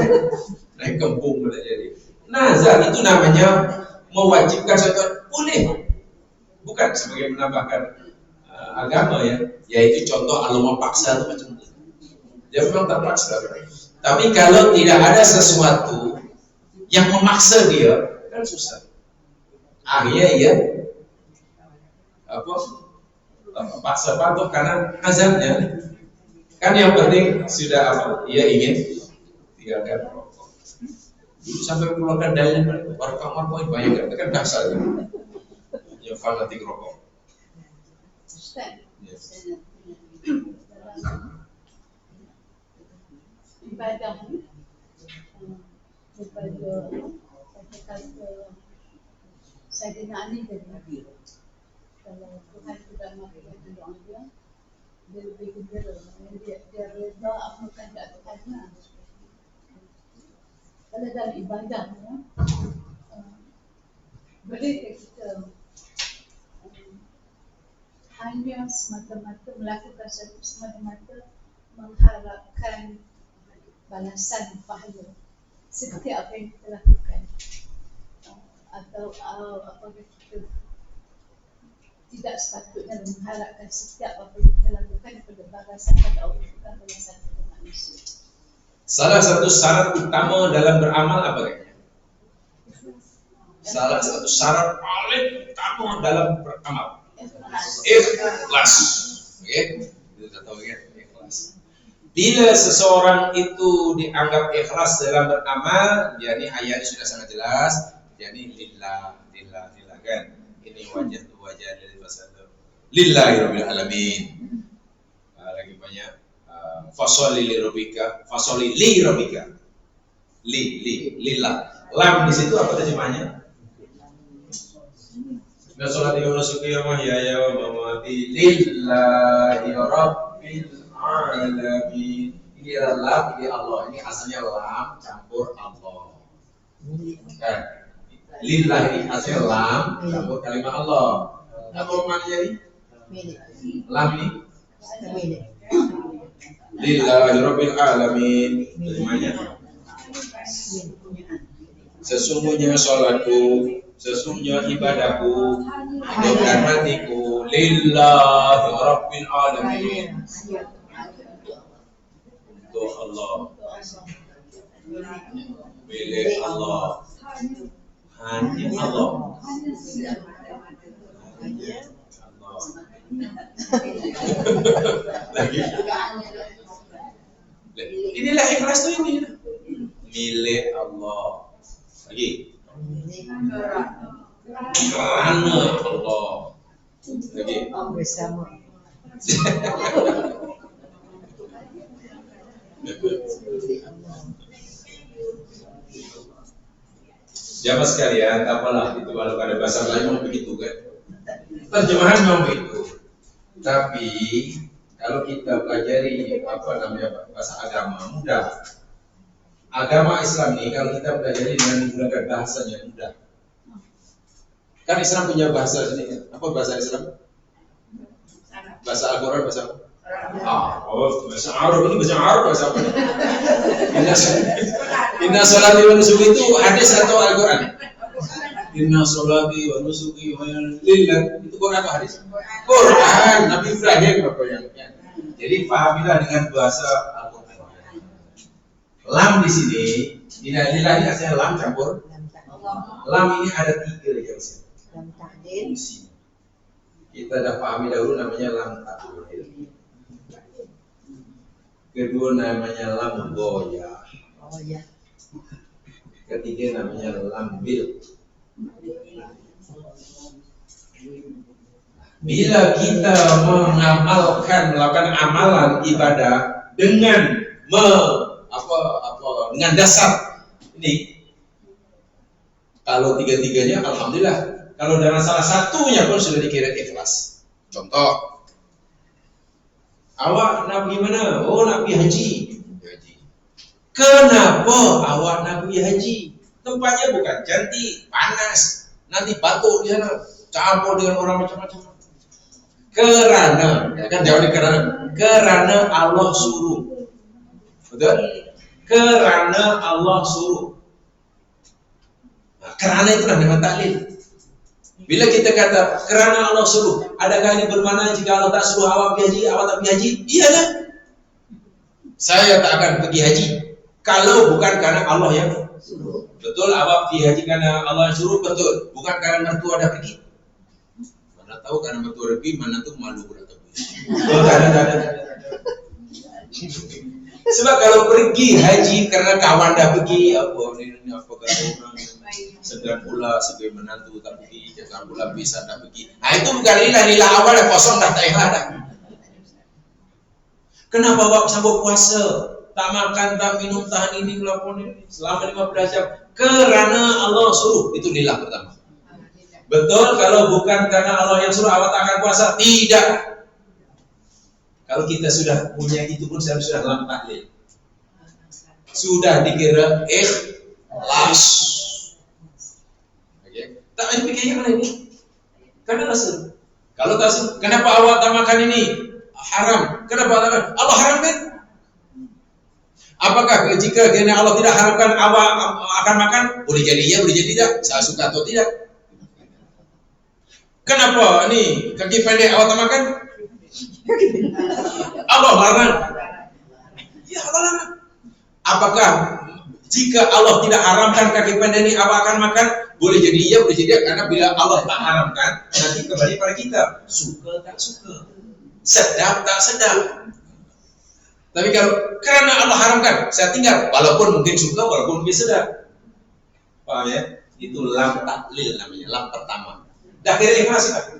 naik kembung pada jadi. Nazar itu namanya mewajibkan sesuatu, boleh, bukan sebagai menambahkan agama ya, yaitu contoh Allah memaksa itu macam itu. Dia memang terpaksa. Tapi kalau tidak ada sesuatu yang memaksa dia, kan susah. Akhirnya ia paksa patuh karena azabnya. Kan yang penting sudah apa? Ia ingin tinggalkan rokok. Dulu sampai mengeluarkan dalil baru kamar poin bayangkan, itu kan dasarnya. Yang fanatik rokok. Yes. Ibadah kepada kata Sayyidina Ali tadi, kalau Tuhan sudah mengabulkan doa dia lebih gembira, dia reda amalkan Tuhan. Kalau dalam ibadah, boleh kita hanya semata-mata melakukan satu semata-mata mengharapkan balasan pahala setiap apa yang kita lakukan, atau apabila kita tidak sepatutnya mengharapkan setiap apa yang kita lakukan kepada balasan pada Allah, bukan balasan kepada manusia. Salah satu syarat utama dalam beramal apa kayaknya? salah satu syarat paling utama dalam beramal. Ikhlas. Oke, kita tahu ya, ikhlas. Bila seseorang itu dianggap ikhlas dalam beramal, yakni ayatnya sudah sangat jelas, yakni lillah kan. Ini wajah dari pasal lillahi rabbil alamin. Lagi banyak fasholli li rabbika, lillah. Lam di situ apa terjemahnya? Inna sholati wa nusuki wa mahyaya wa mamati lillahi rabbil alamin. Ini adalah lam, ini Allah. Ini asalnya lam campur Allah. Kan? Lillah ini asalnya lam campur kalimat Allah. Apa maknanya ini? Lam ini? Lillahi rabbil alamin. Terjemahnya? Sesungguhnya sholatku, sesungguhnya ibadahku, dan matiku, lillahi rabbil alamin. Untuk Allah, milik Allah, hanya Allah. Lagi. Inilah ikhlas tuh ini. Milik Allah. Lagi. Karena Allah. Lagi. Bersama. Jamaah sekalian, apalah itu kalau ada bahasa lain memang begitu kan. Terjemahan memang begitu. Tapi kalau kita pelajari bahasa agama mudah. Agama Islam ini kalau kita pelajari dengan menggunakan bahasanya mudah. Kan Islam punya bahasa sendiri. Apa bahasa Islam? Bahasa Al-Quran bahasa apa? Bahasa Arab ini bahasa Arab bahasa apa? Inna sholati wa nusuki itu hadis atau Al-Quran? Inna sholati wa nusuki wa lillah itu Quran apa hadis? Quran. Nabi Ibrahim apa yang? Jadi pahamilah dengan bahasa Al-Quran. Lam di sini, lillah ini asalnya lam campur. Lam ini ada 3 ya Ustaz. Lam ta'dil. Kita dah pahami dahulu namanya lam ta'dil. Kedua namanya lam goyah. Oh ya. Ketiga namanya lam bil. Bila kita melakukan amalan ibadah dengan dengan dasar ini, kalau tiga-tiganya alhamdulillah. Kalau dengan salah satunya pun sudah dikira ikhlas. Contoh, awak nak pergi mana? Oh, nak pergi haji. Kenapa awak nak pergi haji? Tempatnya bukan cantik, panas, nanti batuk di sana, campur dengan orang macam-macam. Kerana, kan jawabnya karena Allah suruh. Betul? Kerana Allah suruh. Nah, kerana itu namanya taklil. Bila kita kata kerana Allah suruh, adakah ini bermakna jika Allah tak suruh awak pergi haji, awak tak pergi haji? Iya kan? Saya tak akan pergi haji kalau bukan karena Allah yang suruh. Betul, awak pergi haji karena Allah yang suruh, betul. Bukan karena mertua ada pergi. Mana tahu karena mertua ada pergi, mana tuh malu berata pergi. Sebab kalau pergi haji karena kawan dah pergi, apa ini apa kata orang sedang pula sebagai menantu tak pergi, jangan pula bisa tak pergi. Nah itu bukan lillah awal dah kosong dah tak ikhlas dah. Kenapa awak sanggup puasa, tak makan, tak minum, tahan ini melakukan ini selama 15 jam? Kerana Allah suruh, itu lillah pertama. Betul, kalau bukan karena Allah yang suruh awak tak akan puasa, tidak. Kalau kita sudah punya itu pun sudah dalam taklil. Sudah dikira ikhlas. Okay. Tak ada pikirnya mana ini? Karena Rasul. Kalau Rasul, kenapa awak tak makan ini? Haram. Kenapa tak makan? Allah haramkan. Apakah jika Allah tidak haramkan awak akan makan? Boleh jadi ya, boleh jadi tidak. Saya suka atau tidak. Kenapa ini kaki pendek awak tak makan? Allah larang. Ya Allah larang. Apakah jika Allah tidak haramkan kaki pendek ini awak akan makan? Boleh jadi iya, boleh jadi tidak, karena bila Allah tak haramkan, nanti kembali pada kita. Suka tak suka, sedap tak sedap. Tapi kalau karena Allah haramkan, saya tinggal, walaupun mungkin suka, walaupun mungkin sedap. Paham ya? Itu lam taklil namanya, lam pertama. Dah kira ikhlas tak?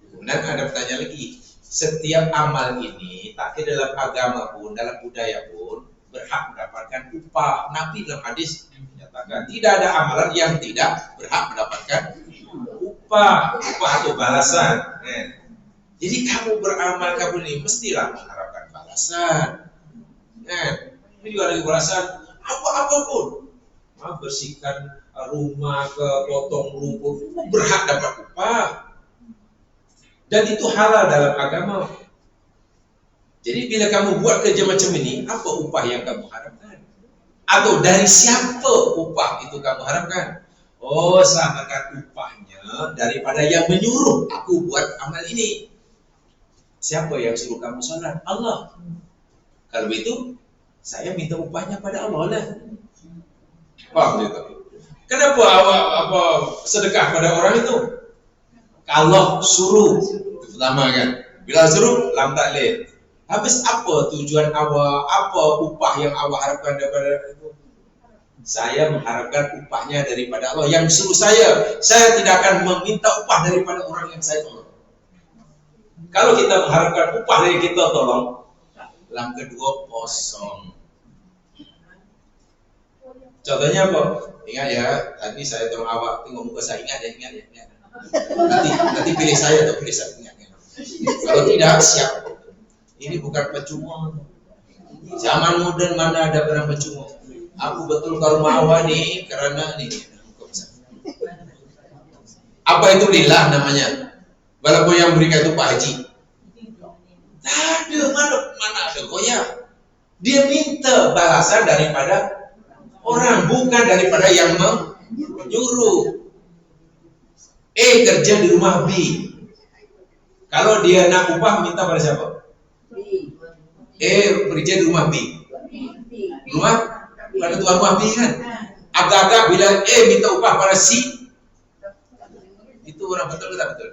Kemudian ada pertanyaan lagi. Setiap amal ini, tak kira dalam agama pun, dalam budaya pun, berhak mendapatkan upah. Nabi dalam hadis menyatakan tidak ada amalan yang tidak berhak mendapatkan upah atau balasan. Jadi kamu beramal kamu ini mestilah mengharapkan balasan. Ini juga lagi balasan apapun. Bersihkan rumah, ke potong rumput, berhak dapat upah. Dan itu halal dalam agama. Jadi bila kamu buat kerja macam ini, apa upah yang kamu harapkan? Atau dari siapa upah itu kamu harapkan? Oh, saya harapkan upahnya daripada yang menyuruh aku buat amal ini. Siapa yang suruh kamu salat? Allah. Kalau begitu, saya minta upahnya pada Allah lah. Paham itu? Kenapa awak sedekah pada orang itu? Kalau suruh, pertama kan. Bila suruh, lam taklil. Habis apa tujuan awak? Apa upah yang awak harapkan daripada itu? Saya mengharapkan upahnya daripada Allah yang suruh saya. Saya tidak akan meminta upah daripada orang yang saya tolong. Kalau kita mengharapkan upah dari kita tolong, lam kedua kosong. Contohnya apa? Ingat ya, tadi saya tolong awak, tengok muka saya, ingat ya. Nanti pilih saya atau pilih saya, ingat ya. Kalau tidak, siap. Ini bukan percuma. Zaman modern mana ada barang percuma. Aku betul ke rumah awak nih, karena nih. Apa itu lillah namanya? Walaupun yang berikan itu Pak Haji. Tak ada, mana ada goyah. Dia minta balasan daripada orang, bukan daripada yang menyuruh. Kerja di rumah B. Kalau dia nak upah, minta pada siapa? Kerja di rumah B. Rumah? Pada tuan rumah B kan? Agak-agak bila minta upah pada C, itu orang betul tak betul?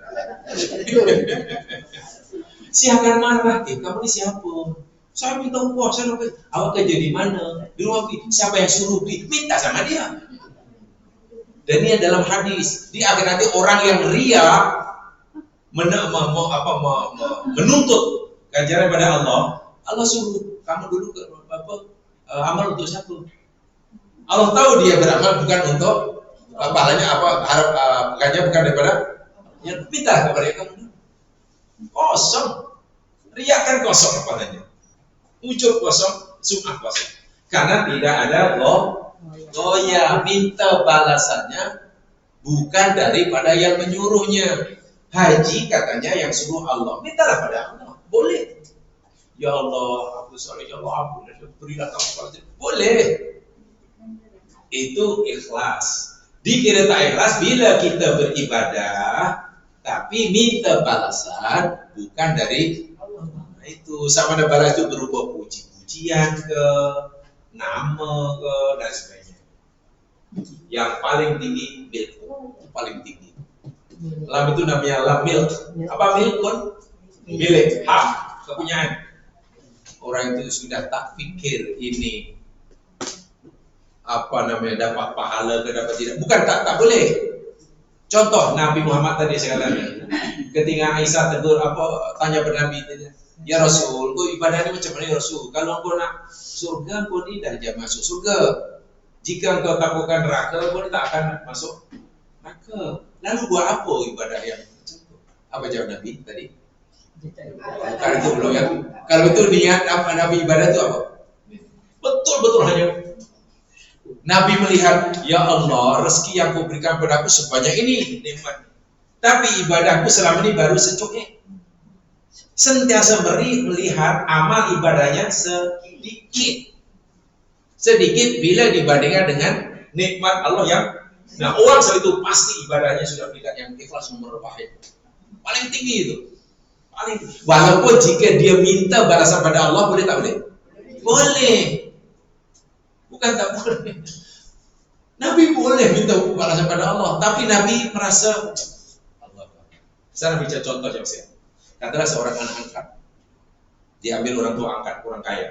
Si akan marah, kamu ni siapa? Saya minta upah, saya nak awak kerja di mana? Di rumah B. Siapa yang suruh B? Minta sama dia. Dan ini dalam hadis, dia akan nanti orang yang ria menuntut ganjaran pada Allah. Allah suruh kamu dulu ke amal untuk siapa? Allah tahu dia beramal bukan untuk pahalanya harap bukannya bukan daripada yang minta kepada kamu. Kosong, riak kan kosong pahalanya, ujub kosong, sum'ah kosong, karena tidak ada goyah. Minta balasannya bukan daripada yang menyuruhnya. Haji katanya yang suruh Allah, mintalah pada Allah, boleh. Ya Allah, aku sorry, ya Allah, ampun, berilah kamu pada. Boleh. Itu ikhlas. Dikira tak ikhlas bila kita beribadah tapi minta balasan bukan dari Allah. Itu sama ada balas itu berupa puji-pujian ke, nama ke, dan sebagainya. Yang paling tinggi milk, paling tinggi. Lam itu namanya lam milk. Apa milk pun? Milik, hak, kepunyaan. Orang itu sudah tak fikir ini dapat pahala ke dapat tidak. Bukan tak boleh. Contoh Nabi Muhammad tadi saya katakan, ketika Aisyah tegur tanya pada Nabi tadi, ya Rasul, kau ibadah ini macam mana ya Rasul? Kalau kau nak surga, kau ni dah jangan masuk surga. Jika kau takutkan neraka, kau tak akan masuk neraka. Lalu buat apa ibadah yang macam itu? Apa jawab Nabi tadi? Bukan itu belum ya. Kalau itu niat Nabi ibadah itu apa? Betul-betul hanya Nabi melihat, ya Allah, rezeki yang kau berikan padaku sebanyak ini nikmat. Tapi ibadahku selama ini baru secukupnya. Sentiasa melihat amal ibadahnya sedikit. Sedikit bila dibandingkan dengan nikmat Allah yang orang seperti itu pasti ibadahnya sudah berikan yang ikhlas nomor wahid. Paling tinggi itu. Walaupun jika dia minta balasan pada Allah, boleh tak boleh? Boleh. Bukan tak boleh. Nabi boleh minta balasan pada Allah, tapi Nabi merasa Allah. Saya bicara contoh yang saya. Katakanlah seorang anak angkat, diambil orang tua angkat, orang kaya,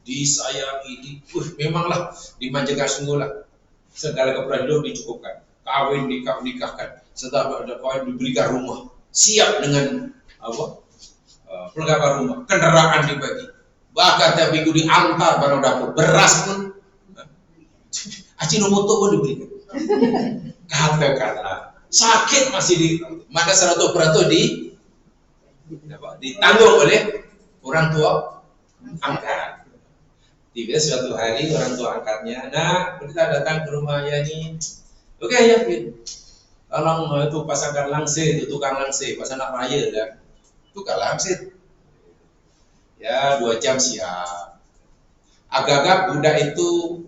disayangi, memanglah dimanjakan sungguh lah. Segala keperluan hidup dicukupkan, kawin nikahkan, setelah ada kawin diberikan rumah, siap dengan perlengkapan rumah, kendaraan dibagi, bahkan tiap minggu diantar barang dapur, beras pun, Ajinomoto pun diberikan. Katakanlah sakit masih maka 100% ditanggung oleh orang tua angkat. Tiba suatu hari orang tua angkatnya, nah kita datang ke rumah ya nih, oke ya Pin, tolong itu pasangkan langsir, itu tukang langsir, pas anak raya kan, tukang langsir, ya 2 jam siap. Agak-agak budak itu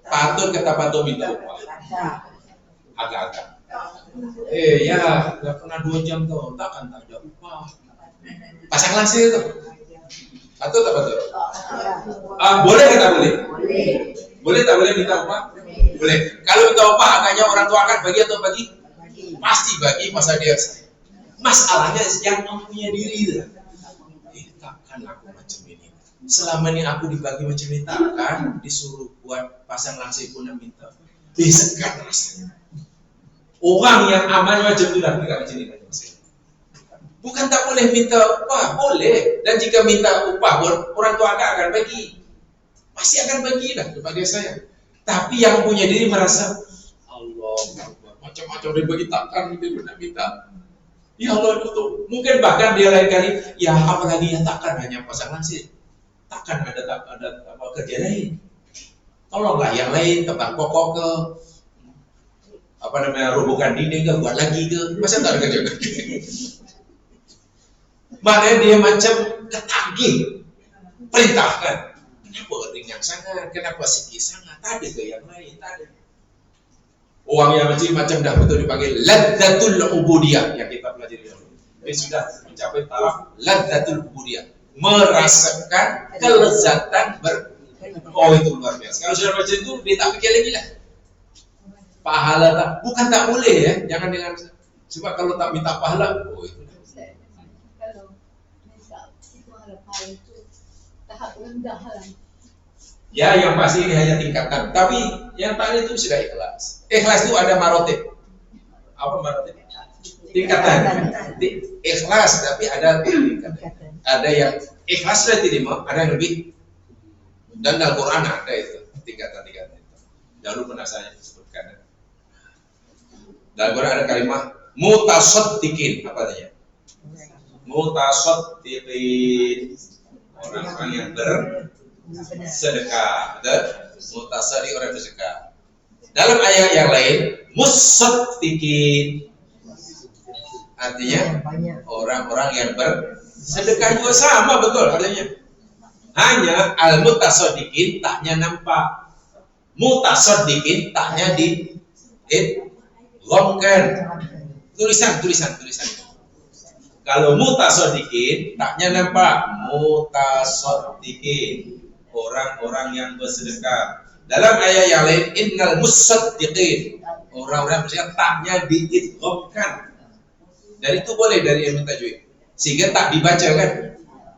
patut kata patut minta upah, agak-agak. Ya nggak pernah 2 jam tuh, takkan tak ada upah. Pasang langsir itu. Atau tak betul? Boleh kita boleh? Boleh tak boleh minta upah? Boleh. Kalau minta upah agaknya orang tua akan bagi atau bagi? Pasti bagi pasal dia. Masalahnya yang mempunyai diri itu. Takkan aku macam ini. Selama ini aku dibagi macam ini, takkan disuruh buat pasang langsir pun nak minta. Disekat rasanya. Orang yang aman macam itu dah tidak macam ini. Bukan tak boleh minta upah, boleh. Dan jika minta upah pun orang tua akan bagi. Pasti akan bagi lah kepada saya. Tapi yang punya diri merasa Allah, macam-macam dia bagi, takkan dia nak minta. Ya Allah itu. Mungkin bahkan dia lain kali, ya apalagi ya takkan hanya pasang langsir. Takkan ada kerja lain. Tolonglah yang lain, tebang pokok ke, robohkan dinding ke, buat lagi ke. Masa tak ada kerja. Makanya dia macam ketagih, perintahkan. Kenapa ringan sangat? Kenapa sikit sangat? Tak ada ke yang lain? Tak ada. Orang yang macam dah betul dipanggil ladzatul ubudiyah yang kita pelajari dulu. Dia sudah mencapai taraf ladzatul ubudiyah, merasakan kelezatan itu luar biasa. Kalau sudah macam itu, dia tak fikir lagi lah. Pahala tak, bukan tak boleh ya, jangan dengan sebab kalau tak minta pahala, itu. Itu tahap rendah lah. Ya, yang pasti ini hanya tingkatan. Tapi yang tadi itu sudah ikhlas. Ikhlas itu ada marotip. Apa marotip? Tingkatan. Ikhlas tapi ada tingkatan. Ada yang ikhlas sudah diterima, ada yang lebih. Dan dalam Quran ada itu tingkatan-tingkatan itu. Jangan pernah saya sebutkan. Dalam Quran ada kalimat mutasaddiqin, apa artinya? Mutasaddiqin, orang-orang yang bersedekah. Mutasaddiq, orang bersedekah. Dalam ayat yang lain, musaddiqin, artinya orang-orang yang bersedekah juga sama, betul artinya. Hanya al-mutasaddiqin taknya nampak, mutasaddiqin taknya di gomkan. Tulisan. Kalau mutasaddiqin taknya nampak, mutasaddiqin, orang-orang yang bersedekah. Dalam ayat yang lain, innal musaddiqin, orang-orang bersedekah, taknya diidghamkan. Dan itu boleh dari ilmu tajwid, sehingga tak dibaca kan.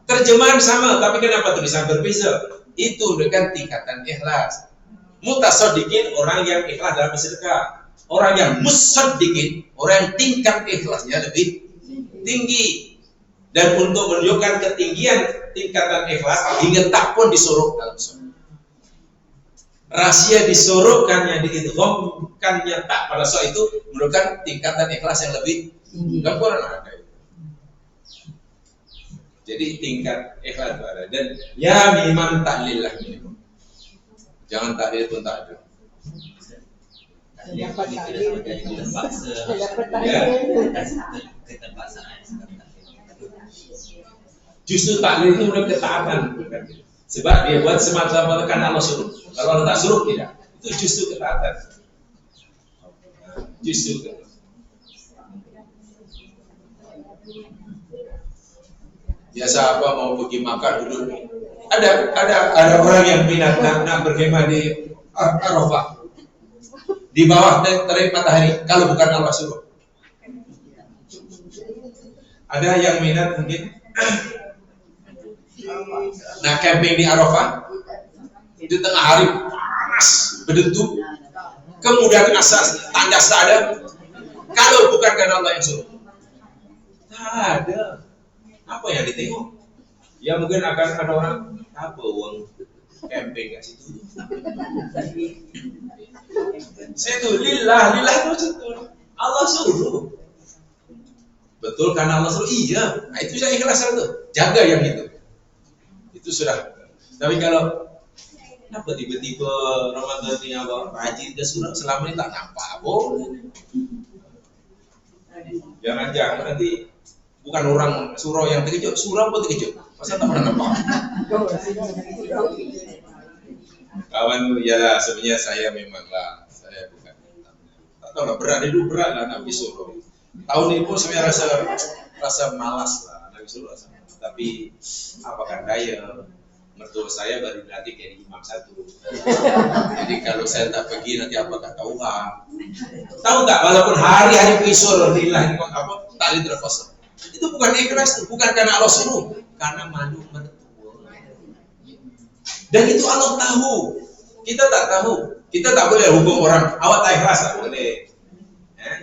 Terjemahan sama, tapi kenapa tulisan berbeza? Itu dengan tingkatan ikhlas. Mutasaddiqin, orang yang ikhlas dalam bersedekah. Orang yang musaddiqin, orang yang tingkat ikhlasnya lebih tinggi. Dan untuk menunjukkan ketinggian tingkatan ikhlas, hingga tak pun disuruh dalam surah. Rahasia disuruhkannya, diidghamkannya tak pada surah itu menunjukkan tingkatan ikhlas yang lebih tinggi. Dalam Quran ada itu. Jadi tingkat ikhlas itu ada. Dan ya minimal taklil lah minimum. Jangan taklil pun tak ada. Dapat taklil. Justru taklil itu udah ketaatan. Sebab dia buat semata-mata karena Allah suruh. Kalau Allah tak suruh, tidak. Itu justru ketaatan. Justru. Biasa apa mau pergi makan dulu. Ada orang yang minat nak berkhemah di Arafah. Di bawah terik matahari, kalau bukan Allah suruh. Ada yang minat mungkin? Nah, camping di Arafah di tengah hari panas berdentu, kemudian asas tandas tak ada. Kalau bukan karena Allah yang suruh, tak ada. Apa yang ditengok? Ya mungkin akan ada orang apa uang camping kat situ. Saya tuh lillah itu betul. Allah suruh. Betul karena Allah suruh. Iya, nah, itu saya ikhlas tuh. Jaga yang itu sudah. Tapi kalau kenapa tiba-tiba Ramadan ini apa rajin ke surau selama ini tak nampak boleh. Jangan nanti bukan orang surau yang terkejut, surau pun terkejut. Masa tak pernah nampak. Kawan ya sebenarnya saya memanglah saya bukan. Tak tahu lah berat lah Nabi surau. Tahun ini pun saya rasa malas lah Nabi surau. Tapi apakah daya? Mertua saya baru dilantik jadi imam satu. Jadi kalau saya tak pergi nanti apa kata orang. Tahu tak walaupun hari-hari pisau lillah apa tak terpaksa. Itu bukan ikhlas, bukan karena Allah suruh, karena malu mertua. Dan itu Allah tahu. Kita tak tahu. Kita tak boleh hukum orang. Awak tak ikhlas tak boleh.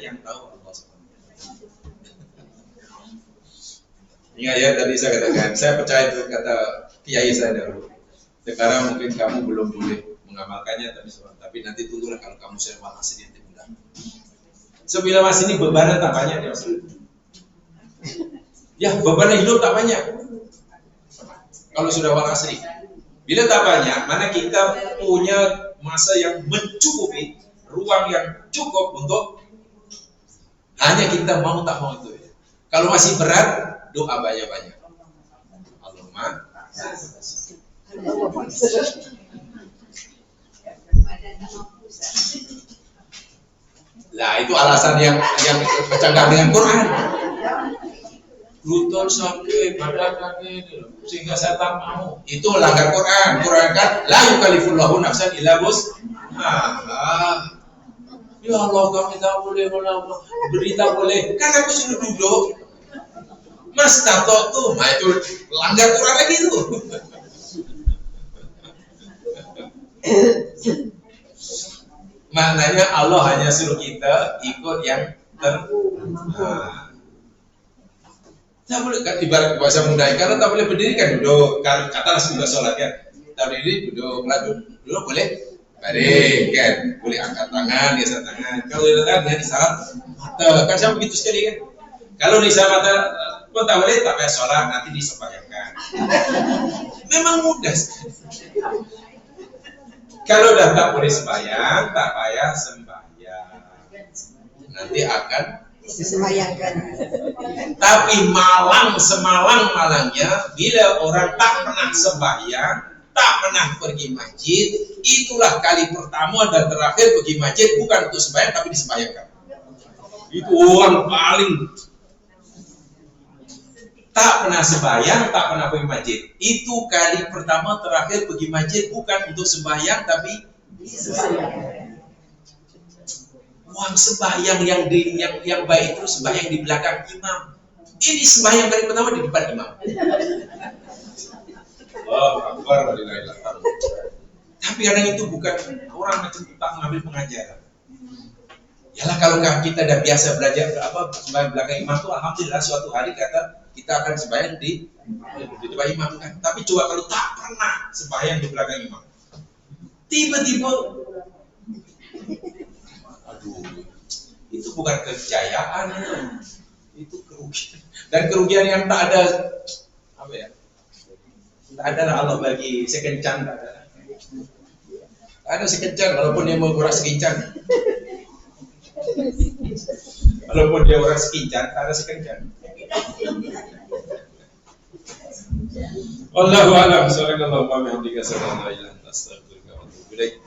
Yang tahu Allah SWT. Ingat ya tadi saya katakan, saya percaya itu kata kiai saya dahulu. Sekarang mungkin kamu belum boleh mengamalkannya, tapi nanti tunggulah kalau kamu sudah malas sedikit mudah. Sebila masih ini beban tak banyak ya. Ya beban hidup tak banyak. Kalau sudah wal asri, bila tak banyak, mana kita punya masa yang mencukupi, ruang yang cukup untuk hanya kita mau tak mau itu. Kalau masih berat, doa banyak-banyak. Allahumma. Nah itu alasan yang bercanggah dengan Quran. Lutut sakit, badan sakit, sehingga saya tak mau. Itu langgar Quran. Quran kan la yukallifullahu nafsan illa wus'aha. Ya Allah kami tak boleh berita boleh. Kan aku suruh duduk. Mas tato tuh, nah itu langgar Quran lagi tuh. Maknanya Allah hanya suruh kita ikut yang tak boleh kan ibarat bahasa mudah karena tak boleh berdiri kan duduk. Kalau kata sudah sholat kan, tak berdiri duduk, duduk boleh baring kan, boleh angkat tangan, geser tangan. Kalau kan dia isyarat mata kan sama begitu sekali kan. Kalau isyarat mata pun tak boleh, tak payah sholat nanti disembahyangkan. Memang mudah sekali. Kalau dah tak boleh sembahyang, tak payah sembahyang. Nanti akan disembahyangkan. Tapi malangnya bila orang tak pernah sembahyang, tak pernah pergi masjid, itulah kali pertama dan terakhir pergi masjid bukan untuk sembahyang tapi disembahyangkan. Itu orang paling tak pernah sembahyang, tak pernah pergi masjid. Itu kali pertama terakhir pergi masjid bukan untuk sembahyang tapi disembahyangkan. Uang sembahyang yang baik itu sembahyang di belakang imam. Ini sembahyang kali pertama di depan imam. Allahu Akbar. Tapi kadang itu bukan orang macam kita mengambil pengajaran. Yalah kalau kita dah biasa belajar sembahyang belakang imam tuh alhamdulillah suatu hari kata kita akan sembahyang di depan imam kan. Tapi coba kalau tak pernah sembahyang di belakang imam, tiba-tiba, aduh, itu bukan kejayaan, itu kerugian. Dan kerugian yang tak ada, apa ya? Tak ada Allah bagi sekencan, tak ada. Tak ada sekencan, walaupun dia mau kurang sekencan. Walaupun dia orang sekincan, tak ada sekencan. Wallahu a'lam. Subhanallah wa bihamdihi, asyhadu an la ilaha illa anta, astaghfiruka wa atubu ilaik.